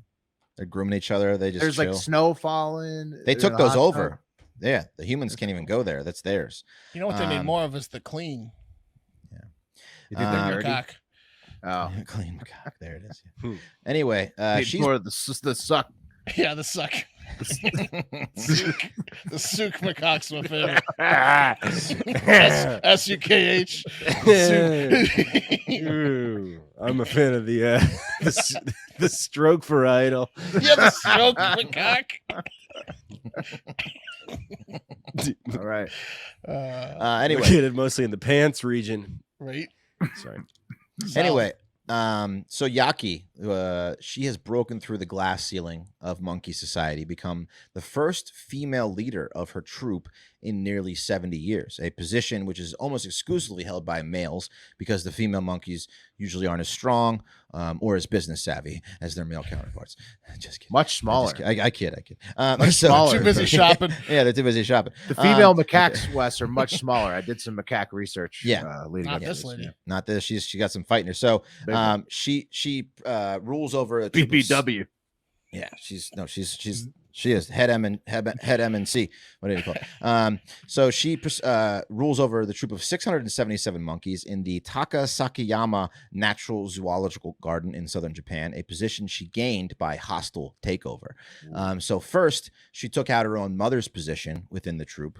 They're grooming each other. They just
There's
chill.
like snow falling.
They
in
took
the
those
hot
over.
tub.
Yeah, the humans can't even go there. That's theirs.
You know what they need
Um,
more of is the clean
You think they're nerdy?
macaque.
Oh,
Clean macaque. There it is.
Hmm.
Anyway,
need
she's
more of the suck.
Yeah, the suck. The souk macaque's my favorite. SUKH.
Ooh, I'm a fan of the stroke varietal.
Yeah, the stroke macaque.
All right.
anyway,
Located mostly in the pants region.
Right.
Sorry.
anyway, So Yaki, she has broken through the glass ceiling of monkey society, become the first female leader of her troop in nearly 70 years, a position which is almost exclusively held by males because the female monkeys usually aren't as strong or as business savvy as their male counterparts. Just kidding.
Much smaller.
I kid.
Much smaller.
Too busy shopping.
Yeah, they're too busy shopping.
The female macaques, Wes, are much smaller. I did some macaque research.
Yeah.
Leading
Not
up to
this lady.
Yeah.
Not this. She got some fight in her. So she rules over a troop of
BBW.
Yeah, she is head MNC. What do you call it? So she rules over the troop of 677 monkeys in the Takasakiyama Natural Zoological Garden in southern Japan, a position she gained by hostile takeover. So first, she took out her own mother's position within the troop.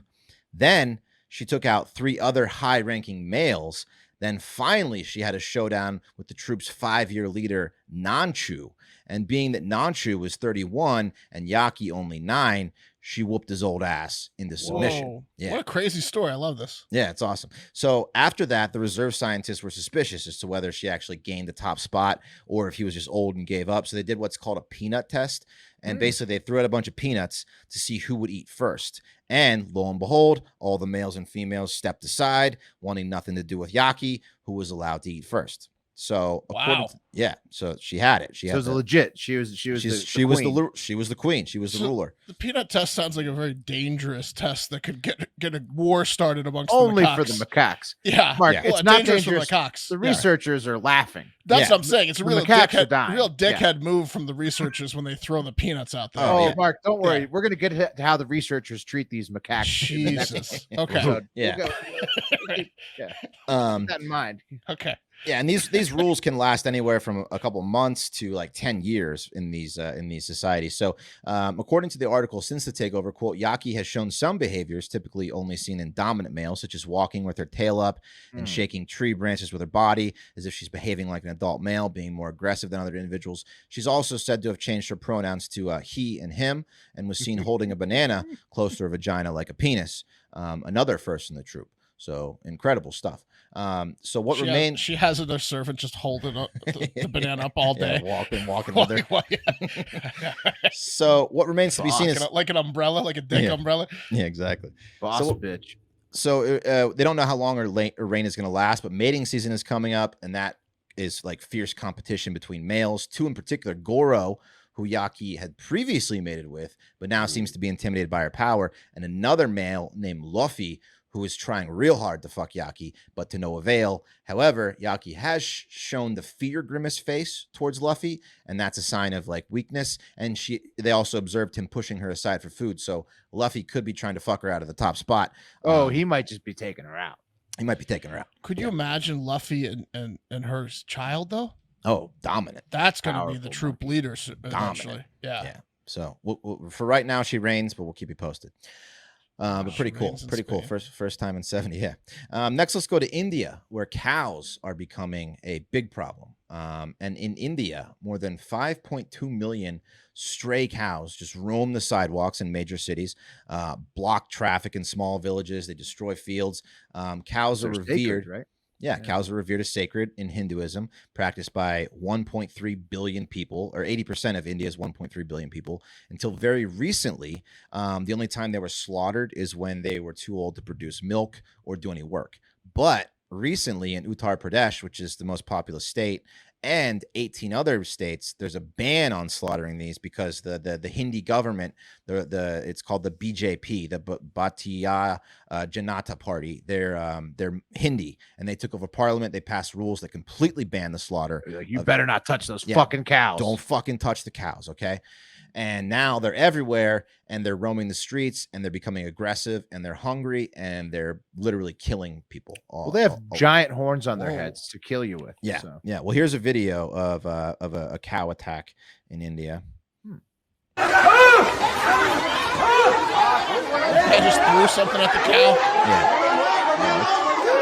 Then she took out 3 other high-ranking males. Then finally, she had a showdown with the troop's 5-year leader, Nanchu. And being that Nanchu was 31 and Yaki only 9, she whooped his old ass into submission.
Whoa.
Yeah.
What a crazy story. I love this.
Yeah, it's awesome. So after that, the reserve scientists were suspicious as to whether she actually gained the top spot or if he was just old and gave up. So they did what's called a peanut test. And basically they threw out a bunch of peanuts to see who would eat first. And lo and behold, all the males and females stepped aside, wanting nothing to do with Yaki, who was allowed to eat first. So so she had it.
So it was legit. She was the queen.
She was the queen. She was the ruler.
The peanut test sounds like a very dangerous test that could get a war started amongst
Only
the macaques.
for the macaques.
Yeah,
Mark,
Yeah.
it's not
dangerous
dangerous.
for the macaques.
The researchers are laughing.
That's what I'm saying. It's a
The
real
macaques are
dickhead,
dying.
real dickhead move from the researchers when they throw the peanuts out there.
Oh,
yeah.
Mark, don't worry.
Yeah.
We're going to get to how the researchers treat these macaques. in the next
Jesus. Okay.
episode.
Yeah.
Keep that in mind.
Okay.
Yeah, and these rules can last anywhere from a couple months to like 10 years in these societies. So, according to the article, since the takeover, quote, Yaki has shown some behaviors typically only seen in dominant males, such as walking with her tail up and shaking tree branches with her body, as if she's behaving like an adult male, being more aggressive than other individuals. She's also said to have changed her pronouns to he and him, and was seen holding a banana close to her vagina like a penis. Another first in the troop. So incredible stuff. So what remains?
She has a servant just holding the banana up all day.
Walking with her. So what remains to be seen is
like an umbrella, like a dick umbrella.
Yeah, exactly.
Boss
So-
bitch.
So they don't know how long her reign is going to last, but mating season is coming up, and that is like fierce competition between males. 2 in particular, Goro, who Yaki had previously mated with, but now seems to be intimidated by her power, and another male named Luffy, who is trying real hard to fuck Yaki, but to no avail. However, Yaki has shown the fear grimace face towards Luffy, and that's a sign of like weakness. And they also observed him pushing her aside for food. So Luffy could be trying to fuck her out of the top spot.
Oh, he might just be taking her out.
He might be taking her out.
Could you imagine Luffy and her child though?
Oh, dominant.
That's going to be the
Powerful
troop leader eventually. Yeah.
Yeah. So for right now, she reigns, but we'll keep you posted. But pretty cool.
reigns in
Pretty cool.
Spain.
First time in 70. Yeah. Next, let's go to India, where cows are becoming a big problem. And in India, more than 5.2 million stray cows just roam the sidewalks in major cities, block traffic in small villages. They destroy fields. Cows are
They're
revered,
sacred, right?
Yeah, cows are revered as sacred in Hinduism, practiced by 1.3 billion people, or 80% of India's 1.3 billion people. Until very recently, the only time they were slaughtered is when they were too old to produce milk or do any work. But recently in Uttar Pradesh, which is the most populous state, and 18 other states, there's a ban on slaughtering these because the Hindi government, it's called the BJP, the Bharatiya Janata Party. They're Hindi, and they took over parliament. They passed rules that completely ban the slaughter.
Like, you better not touch those
Yeah.
fucking cows.
Don't fucking touch the cows, okay? And now they're everywhere, and they're roaming the streets, and they're becoming aggressive, and they're hungry, and they're literally killing people.
Well, they have giant horns on their
Whoa.
heads to kill you with.
Yeah,
So.
yeah. Well, here's a video of a cow attack in India.
I just threw something at the cow.
Yeah,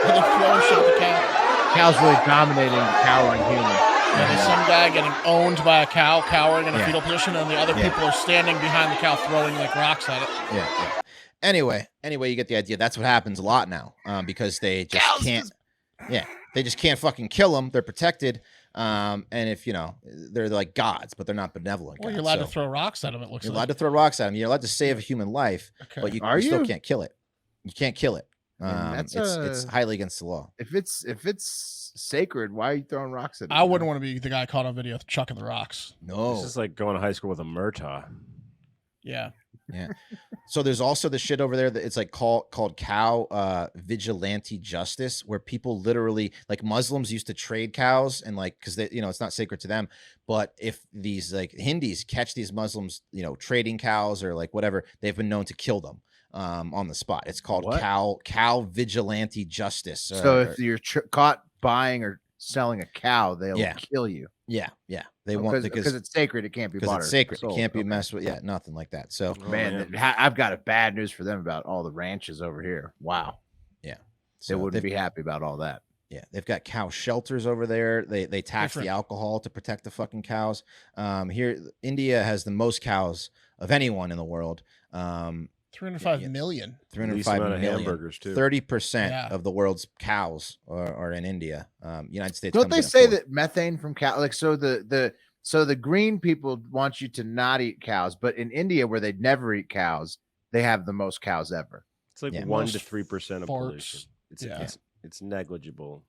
Are they throwing shit at the cow?
Cow's really dominating the cowering human.
And there's some guy getting owned by a cow, cowering in a
Yeah.
fetal position, and the other
Yeah.
people are standing behind the cow throwing like rocks at it.
yeah. Anyway, you get the idea. That's what happens a lot now, because they just can't. Yeah, they just can't fucking kill them. They're protected. And if they're like gods, but they're not benevolent.
Well,
gods,
you're allowed to
so
throw rocks at them. It looks
you're
like.
allowed to throw rocks at them. You're allowed to save a human life,
Okay.
but you
Are
still
you?
can't kill it. You can't kill it.
And
It's highly against the law.
If it's sacred, why are you throwing rocks at it?
I wouldn't want to be the guy caught on video chucking the rocks.
No,
This is like going to high school with a Murtaugh.
Yeah.
Yeah. So there's also the shit over there that it's like called cow vigilante justice, where people literally, like, Muslims used to trade cows, and like, because they, it's not sacred to them, but if these like Hindus catch these Muslims, trading cows or like whatever, they've been known to kill them on the spot. It's called
What?
cow vigilante justice.
So if you're caught buying or selling a cow, they'll
Yeah.
kill you.
yeah, they want
because it's sacred. It can't be bought.
it's
or
sacred. It
sold.
can't be
Okay.
messed with. Yeah, nothing like that. So
Oh,
Man, I've got a bad news for them about all the ranches over here. Wow, they
so
wouldn't be happy about all that.
Yeah, they've got cow shelters over there. They tax
Different.
the alcohol to protect the fucking cows. Here, India has the most cows of anyone in the world.
305
Yeah.
million.
Least amount
305
of
million.
hamburgers too.
30%
Yeah.
of the world's cows are in India. United States.
Don't
comes
they
in at
say
fourth.
that methane from cow, like, so the green people want you to not eat cows, but in India where they never eat cows, they have the most cows ever.
It's like
Yeah.
1 to
Most
3% of
farts.
pollution.
Yeah.
It's negligible.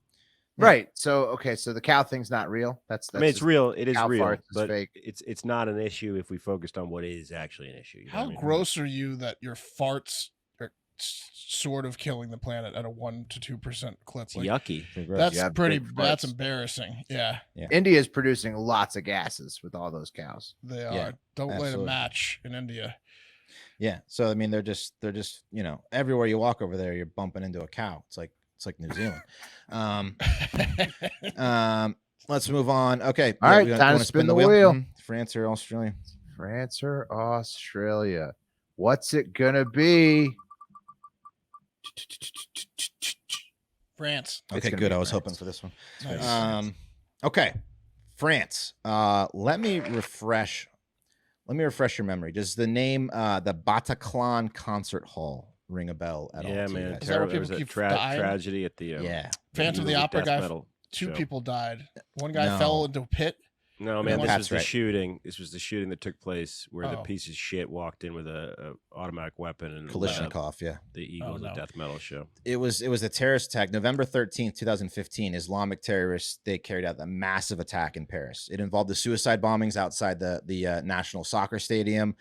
Yeah.
Right. So okay, so the cow thing's not real. That's
I mean, it's
just-
real. It is
cow
real,
farts is
but
fake.
it's not an issue if we focused on what is actually an issue. You know
How
what I mean?
gross are you that your farts are sort of killing the planet at a 1 to 2% clip?
It's
Like,
yucky.
They're gross.
that's
Yeah,
pretty.
big
That's
farts.
embarrassing. Yeah,
India is producing lots of gases with all those cows.
they are.
Yeah,
Don't light a
absolutely.
match in India.
Yeah. So I mean, they're just everywhere you walk over there, you're bumping into a cow. It's like New Zealand. Let's move on. Okay.
All right,
we
time to
wanna
spin the wheel.
France or Australia?
France or Australia? What's it gonna be?
France.
It's
Okay,
gonna
good.
be
I was
France.
hoping for this one.
Nice.
Okay, France. Let me refresh your memory. Does the name the Bataclan Concert Hall ring a bell at all?
Yeah,
to you
man.
guys?
Is that where
There was
people
a
keep dying?
tragedy at the
Yeah.
Phantom of the
Eagles
Opera
death
guy.
metal
Two
show.
people died. One guy
No.
fell into a pit.
No, man, this
Pat's
was the
right.
shooting. This was the shooting that took place where the
Oh.
piece of shit walked in with a automatic weapon and
Kalishnikov. Yeah.
the Eagles
no.
death metal show.
It was a terrorist attack. November 13th, 2015, Islamic terrorists, they carried out a massive attack in Paris. It involved the suicide bombings outside the National Soccer Stadium.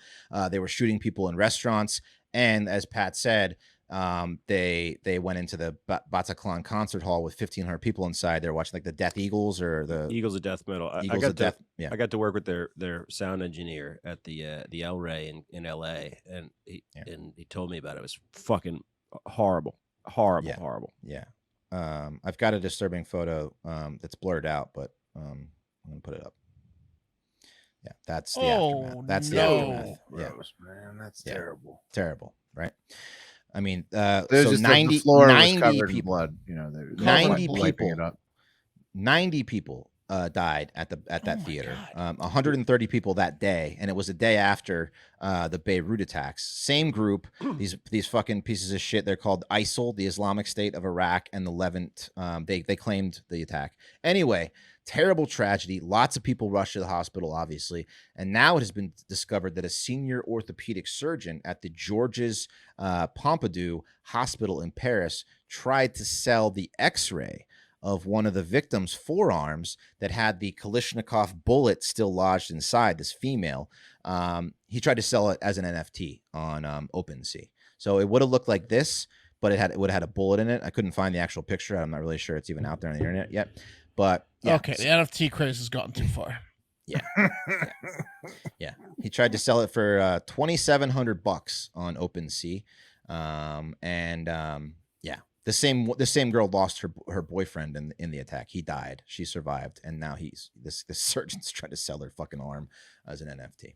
They were shooting people in restaurants. And as Pat said, they went into the Bataclan Concert Hall with 1,500 people inside. They're watching like the Death Eagles or the
Eagles of death metal. I
Eagles
got
of Death. Yeah.
I got to work with their sound engineer at the El Rey in LA, and he told me about it. It was fucking horrible.
Yeah.
Horrible.
Yeah. I've got a disturbing photo that's blurred out, but I'm gonna put it up. Yeah, that's the aftermath. That's the
no.
aftermath. Yeah,
Gross, man. That's
Yeah.
terrible.
terrible, right? I mean,
There's
so
just
90,
the floor was
90
covered in
people,
blood. You know, they're
90
wiping it
people.
up.
90 people died at that
my
theater.
God.
130 people that day, and it was a day after the Beirut attacks. Same group, these fucking pieces of shit. They're called ISIL, the Islamic State of Iraq, and the Levant. They claimed the attack. Anyway, terrible tragedy. Lots of people rushed to the hospital, obviously, and now it has been discovered that a senior orthopedic surgeon at the Georges Pompidou Hospital in Paris tried to sell the X-ray of one of the victim's forearms that had the Kalishnikov bullet still lodged inside, this female. He tried to sell it as an NFT on OpenSea. So it would have looked like this, but it would have had a bullet in it. I couldn't find the actual picture. I'm not really sure it's even out there on the internet yet. But yeah,
Okay, the NFT craze has gotten too far.
yeah. He tried to sell it for $2,700 on OpenSea. Yeah. The same girl lost her boyfriend in the attack. He died. She survived, and now this surgeon's trying to sell her fucking arm as an NFT.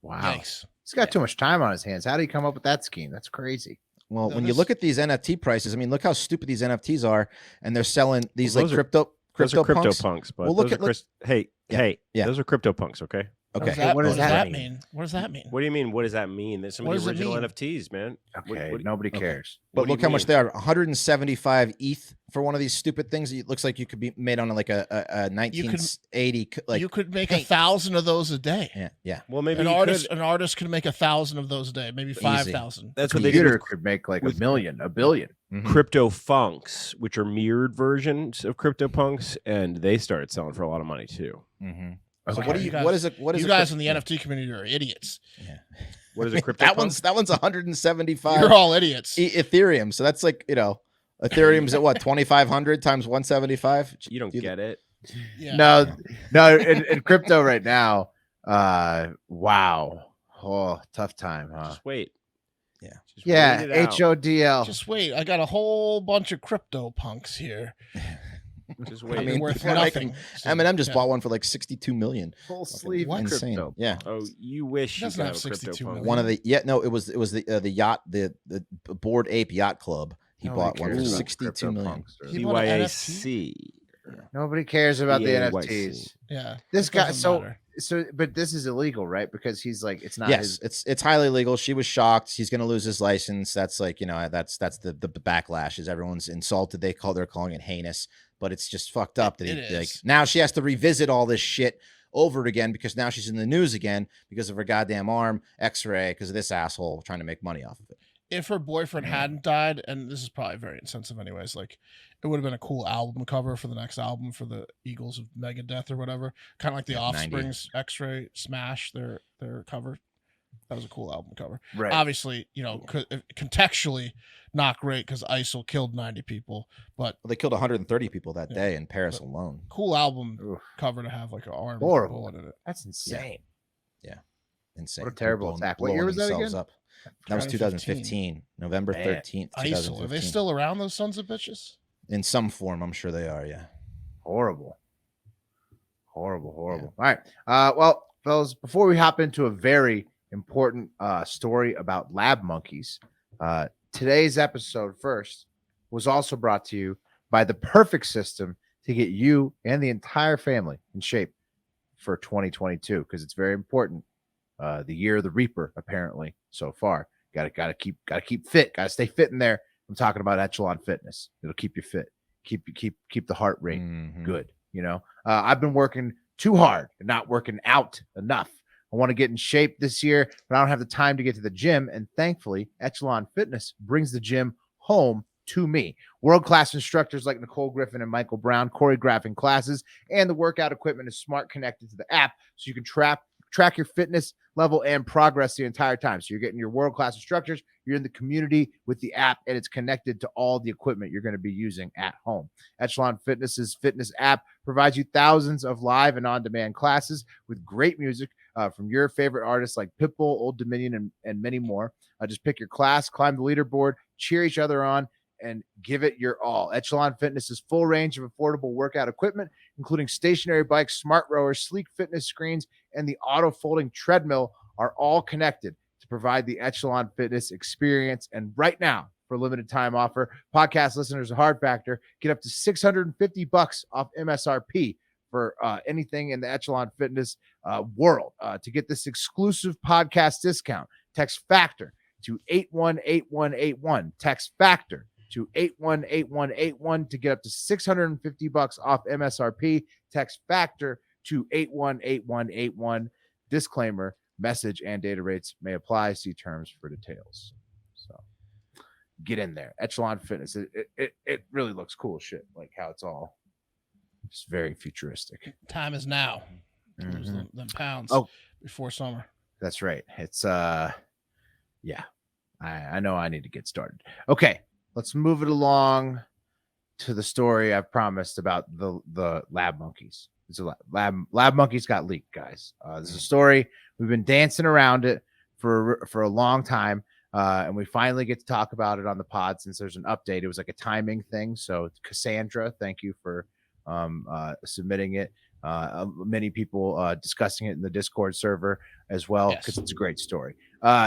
Wow.
Yikes.
He's got too much time on his hands. How did he come up with that scheme? That's crazy.
Well,
No,
when you
this-
look at these NFT prices, I mean, look how stupid these NFTs are, and they're selling these
Well,
like
those are
crypto
Those are crypto
punks.
punks, but
Well, look
those
at-
are hey,
Yeah.
those are crypto punks, okay?
Okay.
what does that
mean? What does that mean?
What do you mean? What does that mean? There's some
What
of
does
the
it
original
mean?
NFTs, man.
Okay,
What-
nobody
okay.
cares.
But
What do
look
you
how much
mean?
they are. 175 ETH for one of these stupid things. It looks like you could be made on like a 1980 like
You could make
paint.
1,000 of those a day.
Yeah.
Well, maybe
An
you
artist
could.
could make 1,000 of those a day, maybe 5,000.
That's
A
what they did
computer
with
could make like
with-
a million, a billion.
Mhm.
Crypto Funks, which are mirrored versions of Crypto Punks, and they started selling for a lot of money too.
Mhm.
Okay.
So what do you?
You guys-
What is it? What is
You
a
guys
crypt-
in the NFT community are idiots.
Yeah.
What is a crypto?
That one's 175
You're all idiots.
Ethereum. So that's like Ethereum's at what 2,500 times 175.
You don't get it.
Yeah.
No, in crypto right now. Wow. Oh, tough time, huh?
Just wait.
Yeah.
Just
Yeah,
wait it out.
HODL.
Just wait. I got a whole bunch of crypto punks here.
Just
I
wait.
mean,
They're worth
they're making-
nothing. So,
Eminem just
yeah.
bought one for like 62 million.
Full sleeve
what?
Insane.
crypto.
Yeah.
Oh, you wish you
Doesn't
could
have
have a crypto
62
punk.
million.
One of the it was the yacht the Bored Ape Yacht Club. He
Nobody
bought one for
cares about
62
crypto
million.
punks, or-
He bought an
BYAC.
Nobody cares about the
BAYC.
NFTs.
Yeah.
This
it
guy,
doesn't matter.
but this is illegal, right? Because he's like, it's not
Yes,
his.
it's highly legal. She was shocked. He's going to lose his license. That's like that's the backlash. Is everyone's insulted? They're calling it heinous, but it's just fucked up that
It
he like
is.
now she has to revisit all this shit over again because now she's in the news again because of her goddamn arm X-ray because of this asshole trying to make money off of it.
If her boyfriend hadn't died, and this is probably very insensitive anyways, like it would have been a cool album cover for the next album for the Eagles of Megadeth or whatever. Kind of like the
Yeah, 90.
Offspring's X-Ray Smash, their cover. That was a cool album cover.
Right.
Obviously, contextually not great because ISIL killed 90 people, but
Well, they killed 130 people that
Yeah.
day in Paris alone.
cool album
Oof.
cover to have like an arm with a
Horrible.
bullet in it.
That's insane.
Insane.
What a terrible
Blowing-
attack. What
blowing
year was that
themselves
again?
up. That was 2015, November
Man.
13th.
ISIL, are
2015.
they still around, those sons of bitches?
In some form? I'm sure they are. Yeah.
Horrible. Horrible. All right. Well, fellas, before we hop into a very important story about lab monkeys, today's episode first was also brought to you by the perfect system to get you and the entire family in shape for 2022, because it's very important. The year of the Reaper, apparently, so far. Gotta keep fit. Gotta stay fit in there. I'm talking about Echelon Fitness. It'll keep you fit. Keep the heart rate
Mhm.
good. I've been working too hard and not working out enough. I want to get in shape this year, but I don't have the time to get to the gym. And thankfully, Echelon Fitness brings the gym home to me. World-class instructors like Nicole Griffin and Michael Brown choreographing classes, and the workout equipment is smart connected to the app, so you can track your fitness level and progress the entire time. So you're getting your world-class instructors, you're in the community with the app, and it's connected to all the equipment you're going to be using at home. Echelon Fitness's fitness app provides you thousands of live and on-demand classes with great music from your favorite artists like Pitbull, Old Dominion, and many more. Just pick your class, climb the leaderboard, cheer each other on, and give it your all. Echelon Fitness's full range of affordable workout equipment, including stationary bikes, smart rowers, sleek fitness screens, and the auto-folding treadmill, are all connected to provide the Echelon Fitness experience. And right now, for a limited time offer, podcast listeners of Hard Factor get up to $650 off MSRP for anything in the Echelon Fitness world. To get this exclusive podcast discount, text FACTOR to 818181. Text FACTOR to 818181 to get up to $650 off MSRP. Text FACTOR to 818181. Disclaimer: message and data rates may apply. See terms for details. So get in there. Echelon Fitness. It really looks cool as shit. Like how it's all just very futuristic.
Time is now. To lose
Mhm.
them pounds
Oh.
before summer.
That's right. It's yeah. I know I need to get started. Okay, let's move it along to the story I've promised about the lab monkeys. It's a lab monkeys got leaked, guys. This is a story we've been dancing around it for a long time, and we finally get to talk about it on the pod since there's an update. It was like a timing thing. So Cassandra, thank you for submitting it. Many people discussing it in the Discord server as well, because it's a great story.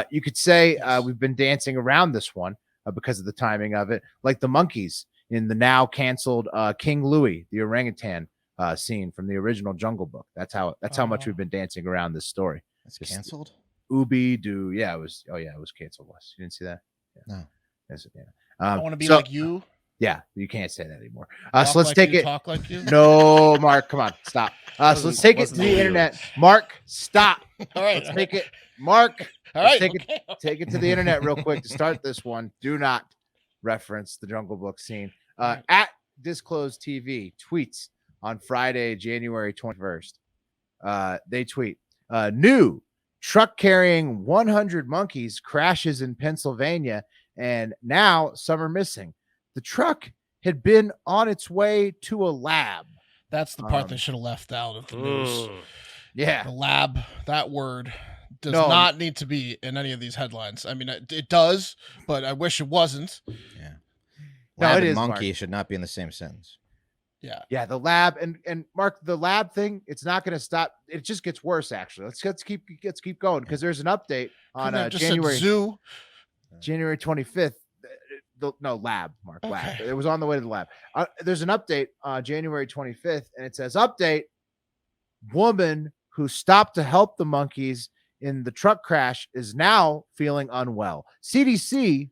You could say we've been dancing around this one because of the timing of it, like the monkeys in the now canceled King Louis, the orangutan scene from the original Jungle Book. That's how much we've been dancing around this story.
That's canceled.
Ubi do it was canceled. Wes, you didn't see that? Yeah.
No.
Yes, yeah.
I want to be like you.
Yeah, you can't say that anymore.
Walk
So let's
like
take
you,
it.
Talk like you.
No, Mark, come on, stop. So let's take it to the internet. Mark, stop.
All right.
Let's take it. Mark,
All right.
take it to the internet real quick to start this one. Do not reference the Jungle Book scene. At Disclosed TV tweets on Friday, January 21st. They tweet, new truck carrying 100 monkeys crashes in Pennsylvania, and now some are missing. The truck had been on its way to a lab.
That's the part they should have left out of the news.
Yeah.
The lab, that word does not need to be in any of these headlines. I mean, it does, but I wish it wasn't.
Yeah.
No,
Lab
it
and
is,
monkey
Mark.
should not be in the same sentence.
Yeah.
Yeah, the lab and Mark, the lab thing, it's not going to stop. It just gets worse, actually. Let's keep going because there's an update on January 25th. Lab, Mark.
Okay.
Lab. It was on the way to the lab. There's an update on January 25th, and it says, update, woman who stopped to help the monkeys in the truck crash is now feeling unwell. CDC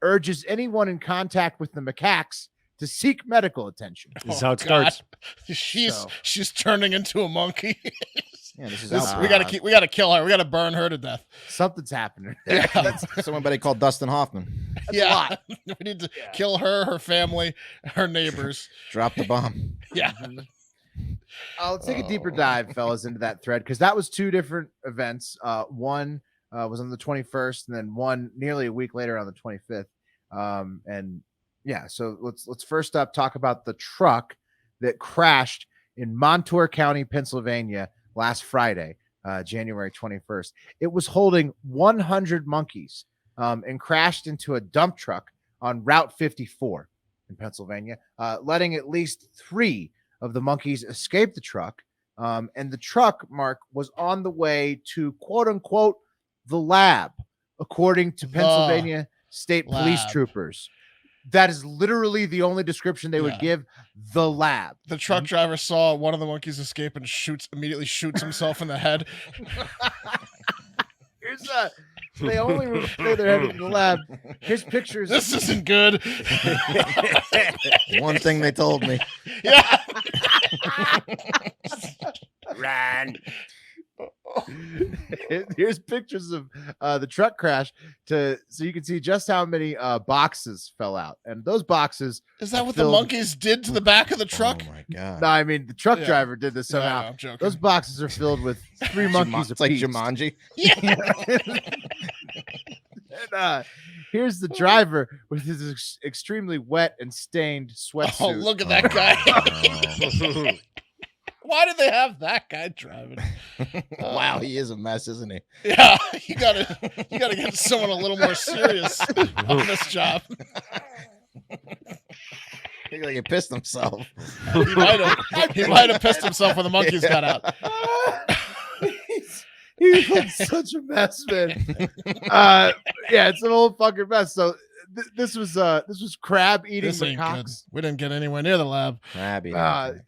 urges anyone in contact with the macaques to seek medical attention.
This is how it starts.
She's turning into a monkey.
Yeah, this is
we gotta kill her. We gotta burn her to death.
Something's happening.
Yeah.
That's somebody called Dustin Hoffman.
Yeah. We need to kill her, her family, her neighbors.
Drop the bomb.
Yeah.
Let's take a deeper dive, fellas, into that thread because that was two different events. One was on the 21st, and then one nearly a week later on the 25th. So let's first up talk about the truck that crashed in Montour County, Pennsylvania last Friday, January 21st. It was holding 100 monkeys and crashed into a dump truck on Route 54 in Pennsylvania, letting at least 3 of the monkeys escape the truck. And the truck, Mark, was on the way to quote unquote the lab, according to Pennsylvania State Police troopers. That is literally the only description they would give. The lab.
The truck driver saw one of the monkeys escape and immediately shoots himself in the head.
They only say they're headed to the lab. Here's pictures.
This isn't good.
One thing they told me.
Yeah.
Run. Here's pictures of the truck crash so you can see just how many boxes fell out, and those boxes
is that what the monkeys did to the back of the truck?
Oh my god!
No, I mean the truck driver did this somehow.
No, I'm joking.
Those boxes are filled with 3 monkeys.
It's like Jumanji.
Yeah.
And, here's the driver with his extremely wet and stained sweatsuit.
Oh, look at that guy. Why did they have that guy driving?
Wow, he is a mess, isn't he?
Yeah, you gotta get someone a little more serious on this job.
He like he pissed himself.
He might have pissed himself when the monkeys got out.
He's such a mess, man. It's an old fucking mess. So this was crab eating macaques.
We didn't get anywhere near the lab.
Crab eating.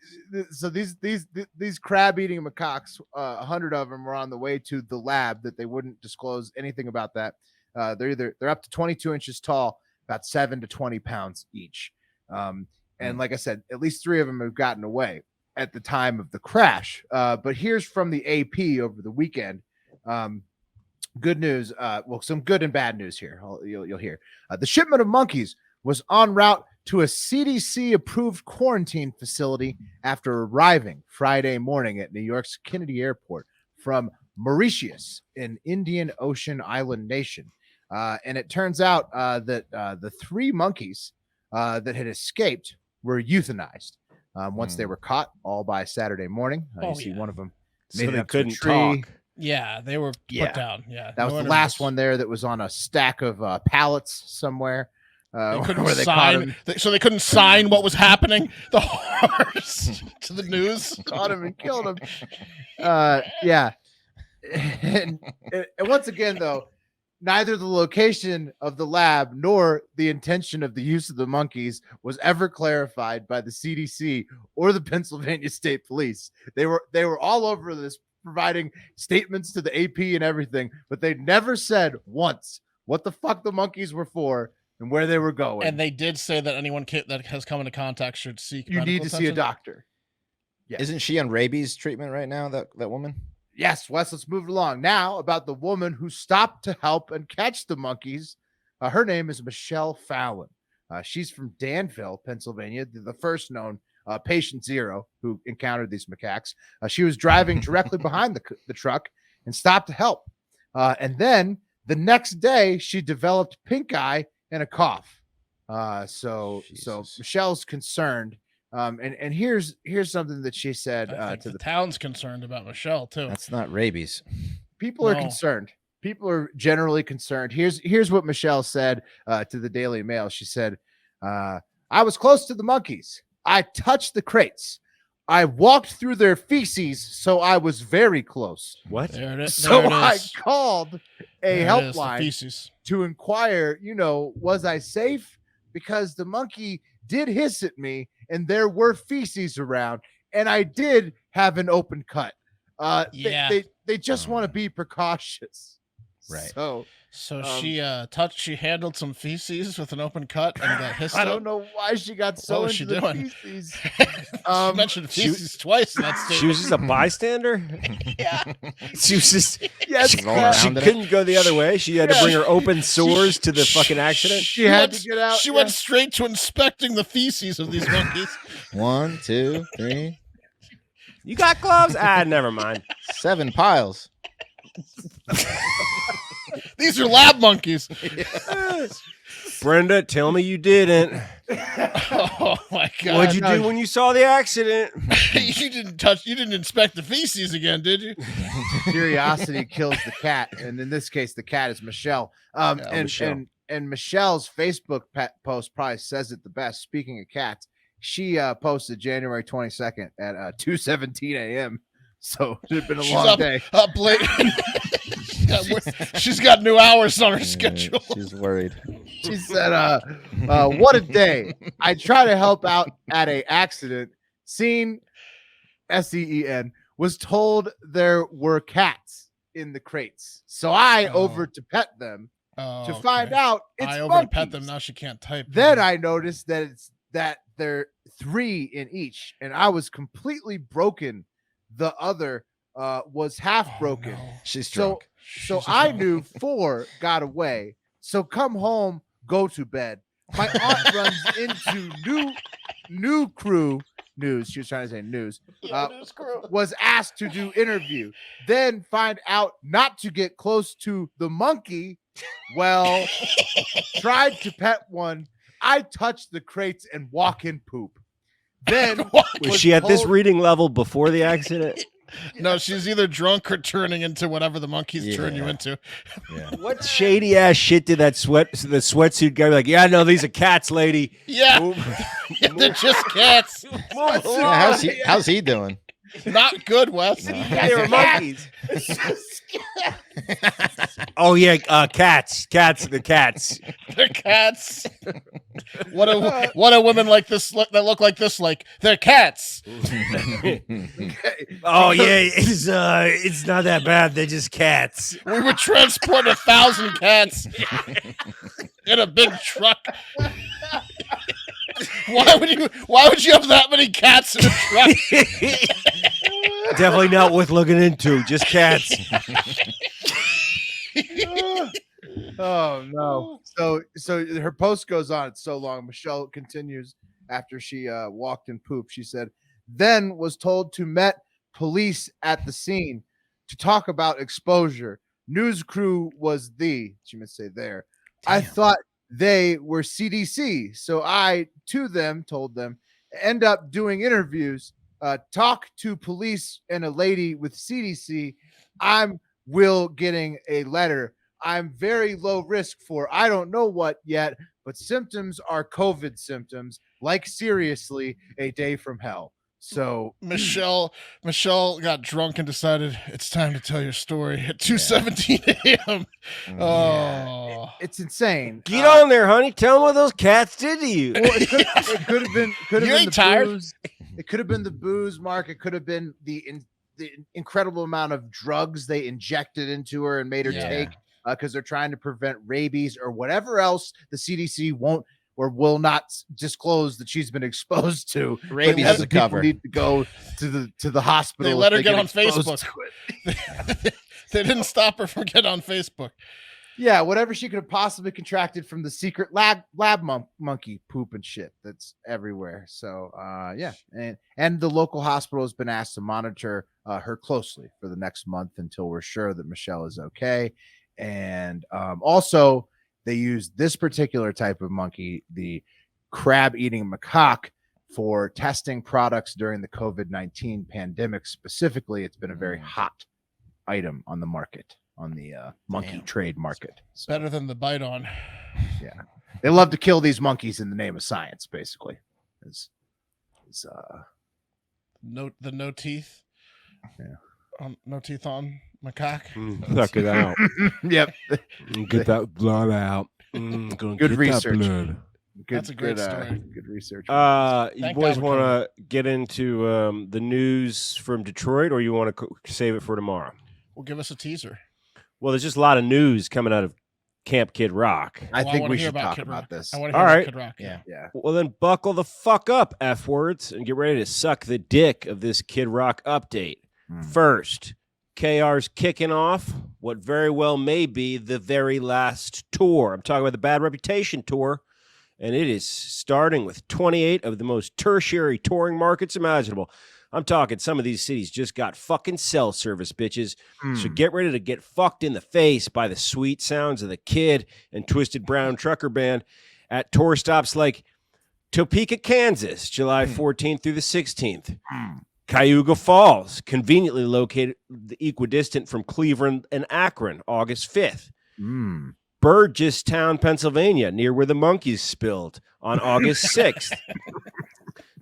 So these crab eating macaques, 100 of them were on the way to the lab that they wouldn't disclose anything about that. They're up to 22 inches tall, about 7 to 20 pounds each. And like I said, at least 3 of them have gotten away at the time of the crash. But here's from the AP over the weekend. Good news. Some good and bad news here. You'll hear. The shipment of monkeys was en route to a CDC-approved quarantine facility after arriving Friday morning at New York's Kennedy Airport from Mauritius in Indian Ocean Island Nation. And it turns out that the 3 monkeys that had escaped were euthanized once they were caught, all by Saturday morning. You see one of them made it
they
up to a
couldn't
tree.
talk.
Yeah, they were put down. Yeah,
that was the last one there that was on a stack of pallets somewhere.
They couldn't
where they
sign, so they couldn't sign what was happening. The horse to the news.
Caught him and killed him. And once again, though, neither the location of the lab nor the intention of the use of the monkeys was ever clarified by the CDC or the Pennsylvania State Police. They were all over this, providing statements to the AP and everything, but they never said once what the fuck the monkeys were for and where they were going.
And they did say that anyone that has come into contact should seek.
You need to see a doctor.
Yeah. Isn't she on rabies treatment right now? That woman.
Yes, Wes, let's move along. Now about the woman who stopped to help and catch the monkeys. Her name is Michelle Fallon. She's from Danville, Pennsylvania, the first known patient zero who encountered these macaques. She was driving directly behind the truck and stopped to help. And then the next day, she developed pink eye and a cough. So Michelle's concerned. And here's something that she said
to the town's concerned about Michelle too.
That's not rabies.
People are concerned. People are generally concerned. Here's what Michelle said to the Daily Mail. She said, I was close to the monkeys. I touched the crates. I walked through their feces, so I was very close.
What?
There it is.
So I called a
helpline
to inquire, was I safe? Because the monkey did hiss at me and there were feces around and I did have an open cut. They just want to be precautious.
Right.
So
she handled some feces with an open cut and got hissed.
I don't know why she got so into the feces.
She mentioned feces twice in that statement.
She was just a bystander.
Yeah.
She was just
she
couldn't go the other way. She had to bring her open sores to the fucking accident.
She had to get out.
She went straight to inspecting the feces of these monkeys.
1, 2, 3.
You got gloves? Never mind.
7 piles.
These are lab monkeys.
Brenda, tell me you didn't.
Oh my God.
What'd you do when you saw the accident?
You didn't inspect the feces again, did you?
Curiosity kills the cat. And in this case, the cat is Michelle.
Michelle.
And Michelle's Facebook post probably says it the best. Speaking of cats, she posted January 22nd at 2:17 a.m. So it's been a long day.
Up late. She's got new hours on her schedule.
She's worried.
She said, what a day. I try to help out at a accident. Seen, SEEN, was told there were cats in the crates. So I over to pet them to find out it's
I over
monkeys.
to pet them. Now she can't type.
Then I noticed that there 3 in each. And I was completely broken. The other was half broken.
No.
She's drunk.
So I knew 4 got away. So come home, go to bed. My aunt runs into new crew news. She was trying to say news.
News crew.
Was asked to do interview. Then find out not to get close to the monkey. Well, tried to pet one. I touched the crates and walk in poop. Then
was she at this reading level before the accident?
No, she's either drunk or turning into whatever the monkeys turn you into.
Yeah.
What shady ass shit did the sweatsuit guy be like? Yeah, no, these are cats, lady.
Yeah, they're just cats.
How's he doing?
Not good, Wes.
They were monkeys. Oh yeah, cats, the cats.
They're cats. What do women like this that look like this like? They're cats.
Oh yeah, it's not that bad. They're just cats.
We would transport 1,000 cats in a big truck. Why would you have that many cats in a truck?
Definitely not worth looking into. Just cats.
Oh no. So her post goes on. It's so long. Michelle continues after she walked in poop. She said, then was told to met police at the scene to talk about exposure. News crew was she must say there. Damn. I thought they were CDC. So I told them, end up doing interviews, talk to police and a lady with CDC. I'm getting a letter. I'm very low risk for, I don't know what yet, but symptoms are COVID symptoms, like seriously a day from hell. So
Michelle got drunk and decided it's time to tell your story at 2:17 a.m. Oh,
it's insane.
Get on there, honey. Tell them what those cats did to you.
Well, it could have been.
You ain't
the
tired?
Booze. It could have been the booze, Mark. It could have been the incredible amount of drugs they injected into her and made her take because they're trying to prevent rabies or whatever else the CDC won't or will not disclose that she's been exposed to.
Rabies is a cover.
Need to go to the hospital.
they let her
if
get
get
on
exposed
Facebook.
to it.
They didn't stop her from getting on Facebook.
Yeah, whatever she could have possibly contracted from the secret lab monkey poop and shit that's everywhere. So and the local hospital has been asked to monitor her closely for the next month until we're sure that Michelle is okay. And also they use this particular type of monkey, the crab-eating macaque, for testing products during the COVID-19 pandemic. Specifically, it's been a very hot item on the market, on the monkey trade market. So,
Better than the bite on.
yeah, they love to kill these monkeys in the name of science. Basically,
No teeth.
Yeah.
No teeth on macaque.
Suck it out.
Yep.
Get that blood out. Gonna
Good
get
research.
That blood.
Good,
That's a great story.
Good research.
You
Thank
boys
God
want
we're
to get into the news from Detroit, or you want to save it for tomorrow?
Well, give us a teaser.
Well, there's just a lot of news coming out of Camp Kid Rock.
I think
wanna
we
hear
should talk
Kid
about
Rock.
this.
I want to hear
All
about
right.
Kid Rock.
Yeah.
Well, then buckle the fuck up, F words, and get ready to suck the dick of this Kid Rock update. First, KR's kicking off what very well may be the very last tour. I'm talking about the Bad Reputation tour, and it is starting with 28 of the most tertiary touring markets imaginable. I'm talking some of these cities just got fucking cell service, bitches. So get ready to get fucked in the face by the sweet sounds of the Kid and Twisted Brown Trucker Band at tour stops like Topeka, Kansas, July 14th through the 16th. Cayuga Falls, conveniently located equidistant from Cleveland and Akron, August 5th. Burgestown, Pennsylvania, near where the monkeys spilled, on August 6th.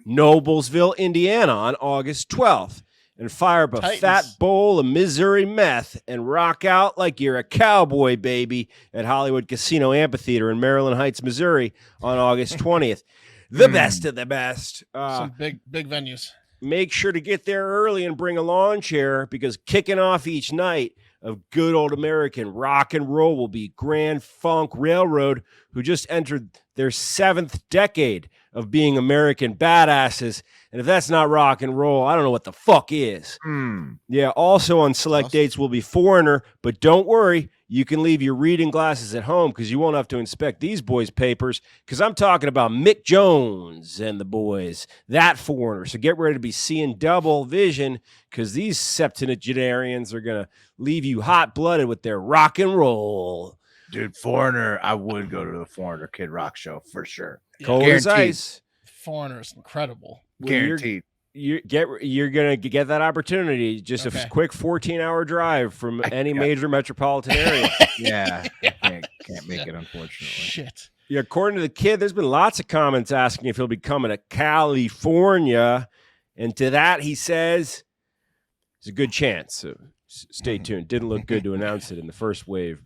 Noblesville, Indiana, on August 12th. And fire up a
Titans.
fat bowl of Missouri meth and rock out like you're a cowboy, baby, at Hollywood Casino Amphitheater in Maryland Heights, Missouri, on August 20th. The best of the best.
Some big venues.
Make sure to get there early and bring a lawn chair, because kicking off each night of good old American rock and roll will be Grand Funk Railroad, who just entered their 7th decade of being American badasses. And if that's not rock and roll, I don't know what the fuck is. Yeah, also on select dates will be Foreigner, but don't worry, you can leave your reading glasses at home because you won't have to inspect these boys' papers, because I'm talking about Mick Jones and the boys, that Foreigner. So get ready to be seeing double vision, because these septuagenarians are going to leave you hot-blooded with their rock and roll.
Dude, Foreigner, I would go to the Foreigner Kid Rock show for sure.
Cold as
Guaranteed.
ice.
Foreigner is incredible.
Guaranteed.
You're gonna get that opportunity. Just a quick 14-hour drive from any major metropolitan area.
Yeah, can't make it, unfortunately.
Shit.
Yeah, according to the Kid, there's been lots of comments asking if he'll be coming to California, and to that he says there's a good chance. So stay tuned. Didn't look good to announce it in the first wave.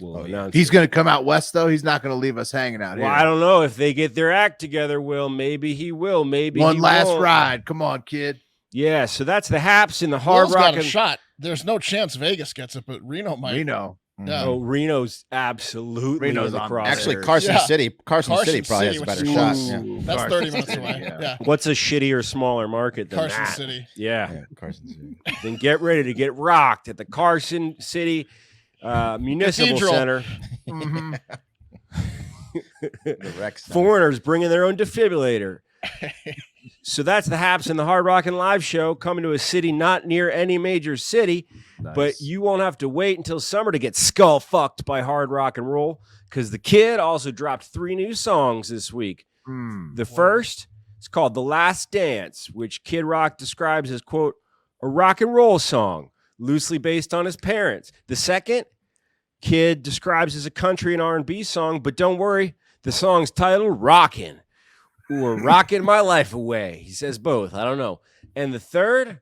We'll announce
He's
it.
going to come out west, though. He's not going to leave us hanging out
Well,
here.
I don't know if they get their act together. Will, maybe he will. Maybe
One
he
last
won't.
ride. Come on, kid.
Yeah, so that's the Haps in the Hard
Will's
Rock.
got a
and-
shot. There's no chance Vegas gets it, but Reno might.
Reno.
Yeah.
Oh, Reno's absolutely
Reno's
in the
on-
crosshairs.
Actually, Carson
Yeah.
City City probably has a
which
better
is
shot.
close.
Yeah.
That's
Carson
30 minutes
City,
away.
yeah.
Yeah.
What's a shittier, smaller market than
Carson
that?
City.
Yeah.
Yeah, Carson City.
Then get ready to get rocked at the Carson City Municipal
Cathedral.
Center.
Mhm.
The Rex Center.
Foreigners bringing their own defibrillator. So that's the Haps and the Hard Rock and Live show coming to a city not near any major city. But
Nice.
you won't have to wait until summer to get skull fucked by hard rock and roll, because the Kid also dropped 3 new songs this week. The first is called The Last Dance, which Kid Rock describes as, quote, a rock and roll song, loosely based on his parents. The second, Kid describes as a country and R&B song, but don't worry, the song's titled Rockin', or Rockin' My Life Away. He says both. I don't know. And the third,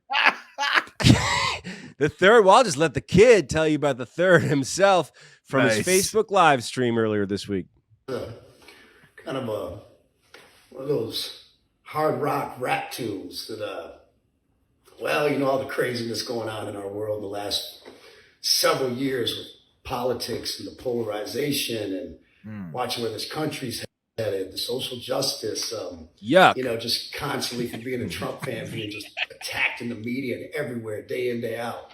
well, I'll just let the kid tell you about the third himself from his Facebook live stream earlier this week.
Kind of one of those hard rock rap tunes that, well, you know, all the craziness going on in our world in the last several years with politics and the polarization and watching where this country's headed, the social justice,
Yuck.
you know, just constantly for being a Trump fan, being just attacked in the media and everywhere, day in, day out.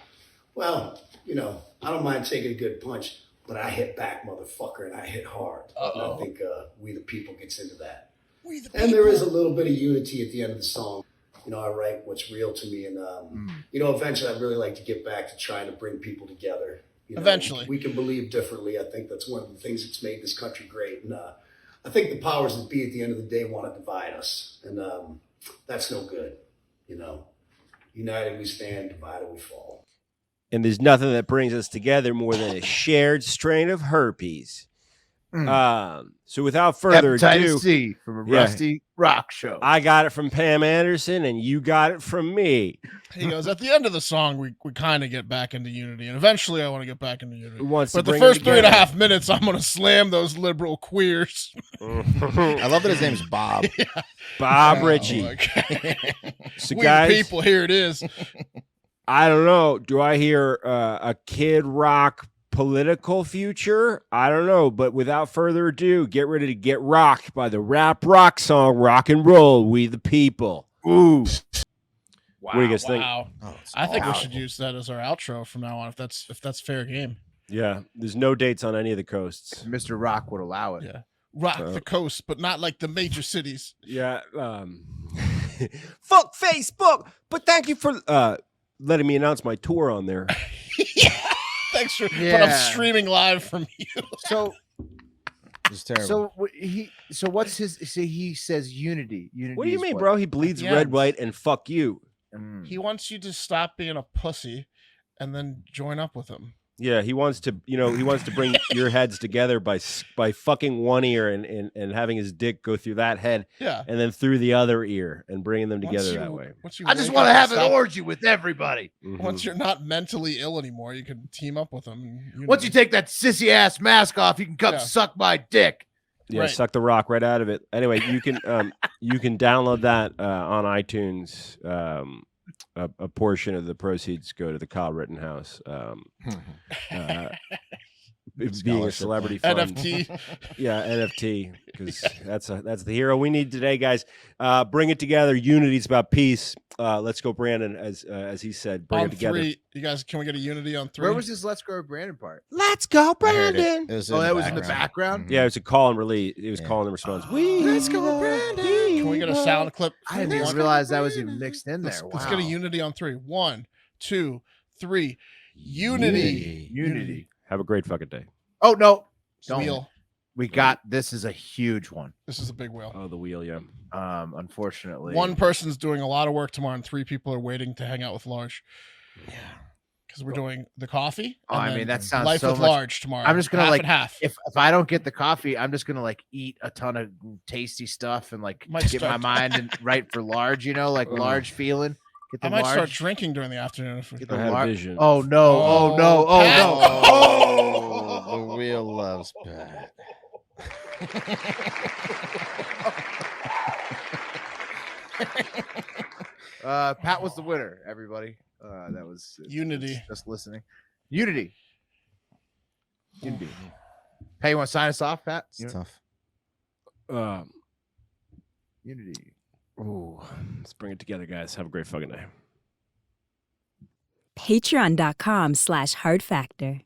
Well, you know, I don't mind taking a good punch, but I hit back, motherfucker, and I hit hard. And I think We the People gets into that. And there is a little bit of unity at the end of the song. You know, I write what's real to me. And, you know, eventually I'd really like to get back to trying to bring people together. You know,
Eventually.
We can believe differently. I think that's one of the things that's made this country great. And I think the powers that be at the end of the day want to divide us. And that's no good. You know, united we stand, divided we fall.
And there's nothing that brings us together more than a shared strain of herpes. So without further ado,
Hepatitis C from a Rusty Rock show.
I got it from Pam Anderson, and you got it from me.
He goes, at the end of the song, we kind of get back into unity, and eventually I want to get back into unity.
Who wants to
But the
bring it
first
together?
3.5 minutes, I'm going to slam those liberal queers.
I love that his name's Bob.
Bob
Oh,
Ritchie.
okay.
So
We
guys,
the people, here it is.
I don't know. Do I hear a Kid Rock political future? I don't know. But without further ado, get ready to get rocked by the rap rock song "Rock and Roll." We the people.
Ooh.
What do you guys think?
Wow.
Oh, it's
I think we
awful.
should use that as our outro from now on, if that's fair game.
Yeah, there's no dates on any of the coasts.
Mr. Rock would allow it.
Yeah. Rock the coast, but not like the major cities.
Yeah. Fuck Facebook. But thank you for letting me announce my tour on there.
Thanks for, but I'm
Yeah.
streaming live from you.
So
It's terrible.
so what's his? So he says unity. Unity.
What do you
is
mean,
what?
bro? He bleeds
Yeah.
red, white, and fuck you.
He wants you to stop being a pussy and then join up with him.
Yeah, he wants to, bring your heads together by fucking one ear and having his dick go through that head
Yeah.
and then through the other ear and bringing them
Once
together
you-
that way.
once you
I just
wake
want to
up and
have an
stop-
orgy with everybody.
Mhm.
Once you're not mentally ill anymore, you can team up with them.
Once you take that sissy ass mask off, you can come
Yeah.
suck my dick.
Yeah,
Right.
suck the rock right out of it. Anyway, you can download that on iTunes. A portion of the proceeds go to the Kyle Rittenhouse. Being a
Scholarship
celebrity fund.
NFT.
Yeah, NFT, because that's the hero we need today, guys. Bring it together. Unity's about peace. Let's go, Brandon, as he said. Bring
On
it together.
3, you guys, can we get a unity on 3?
Where was this Let's Go Brandon part?
Let's go,
I heard it.
Brandon.
It was
Oh,
in
that
the
was in the background.
Yeah, it was a call and release. It was
Yeah.
call and response.
Let's go, Brandon.
Can we get a sound clip?
I didn't even
One?
realize that was even mixed in there.
Let's get a
Wow.
unity on 3. 1, 2, 3. Unity.
Unity.
Have a great fucking day.
Oh no, don't.
Wheel.
We got this is a huge one.
This is a big wheel.
Oh, the wheel, yeah.
Unfortunately,
One person's doing a lot of work tomorrow, and 3 people are waiting to hang out with Large. Yeah. Because we're doing the coffee.
Oh,
and
I
then
mean, that sounds
Life
so
with
much-
Large tomorrow.
I'm just gonna
half
like
and half.
if I don't get the coffee, I'm just gonna like eat a ton of tasty stuff and like
Might
get my
start-
mind and right for Large. You know, like Large feeling. Get the
I might
large.
start drinking during the afternoon. If we,
Get
I
the
had a
large.
vision.
Oh no! Oh no! Oh
Pat.
no!
Oh, the wheel loves Pat.
Pat was the winner. Everybody, that was
Unity.
Just listening. Unity. Unity. Hey, you want to sign us off, Pat?
It's tough.
Unity.
Ooh, let's bring it together, guys. Have a great fucking day.
Patreon.com/HeartFactor.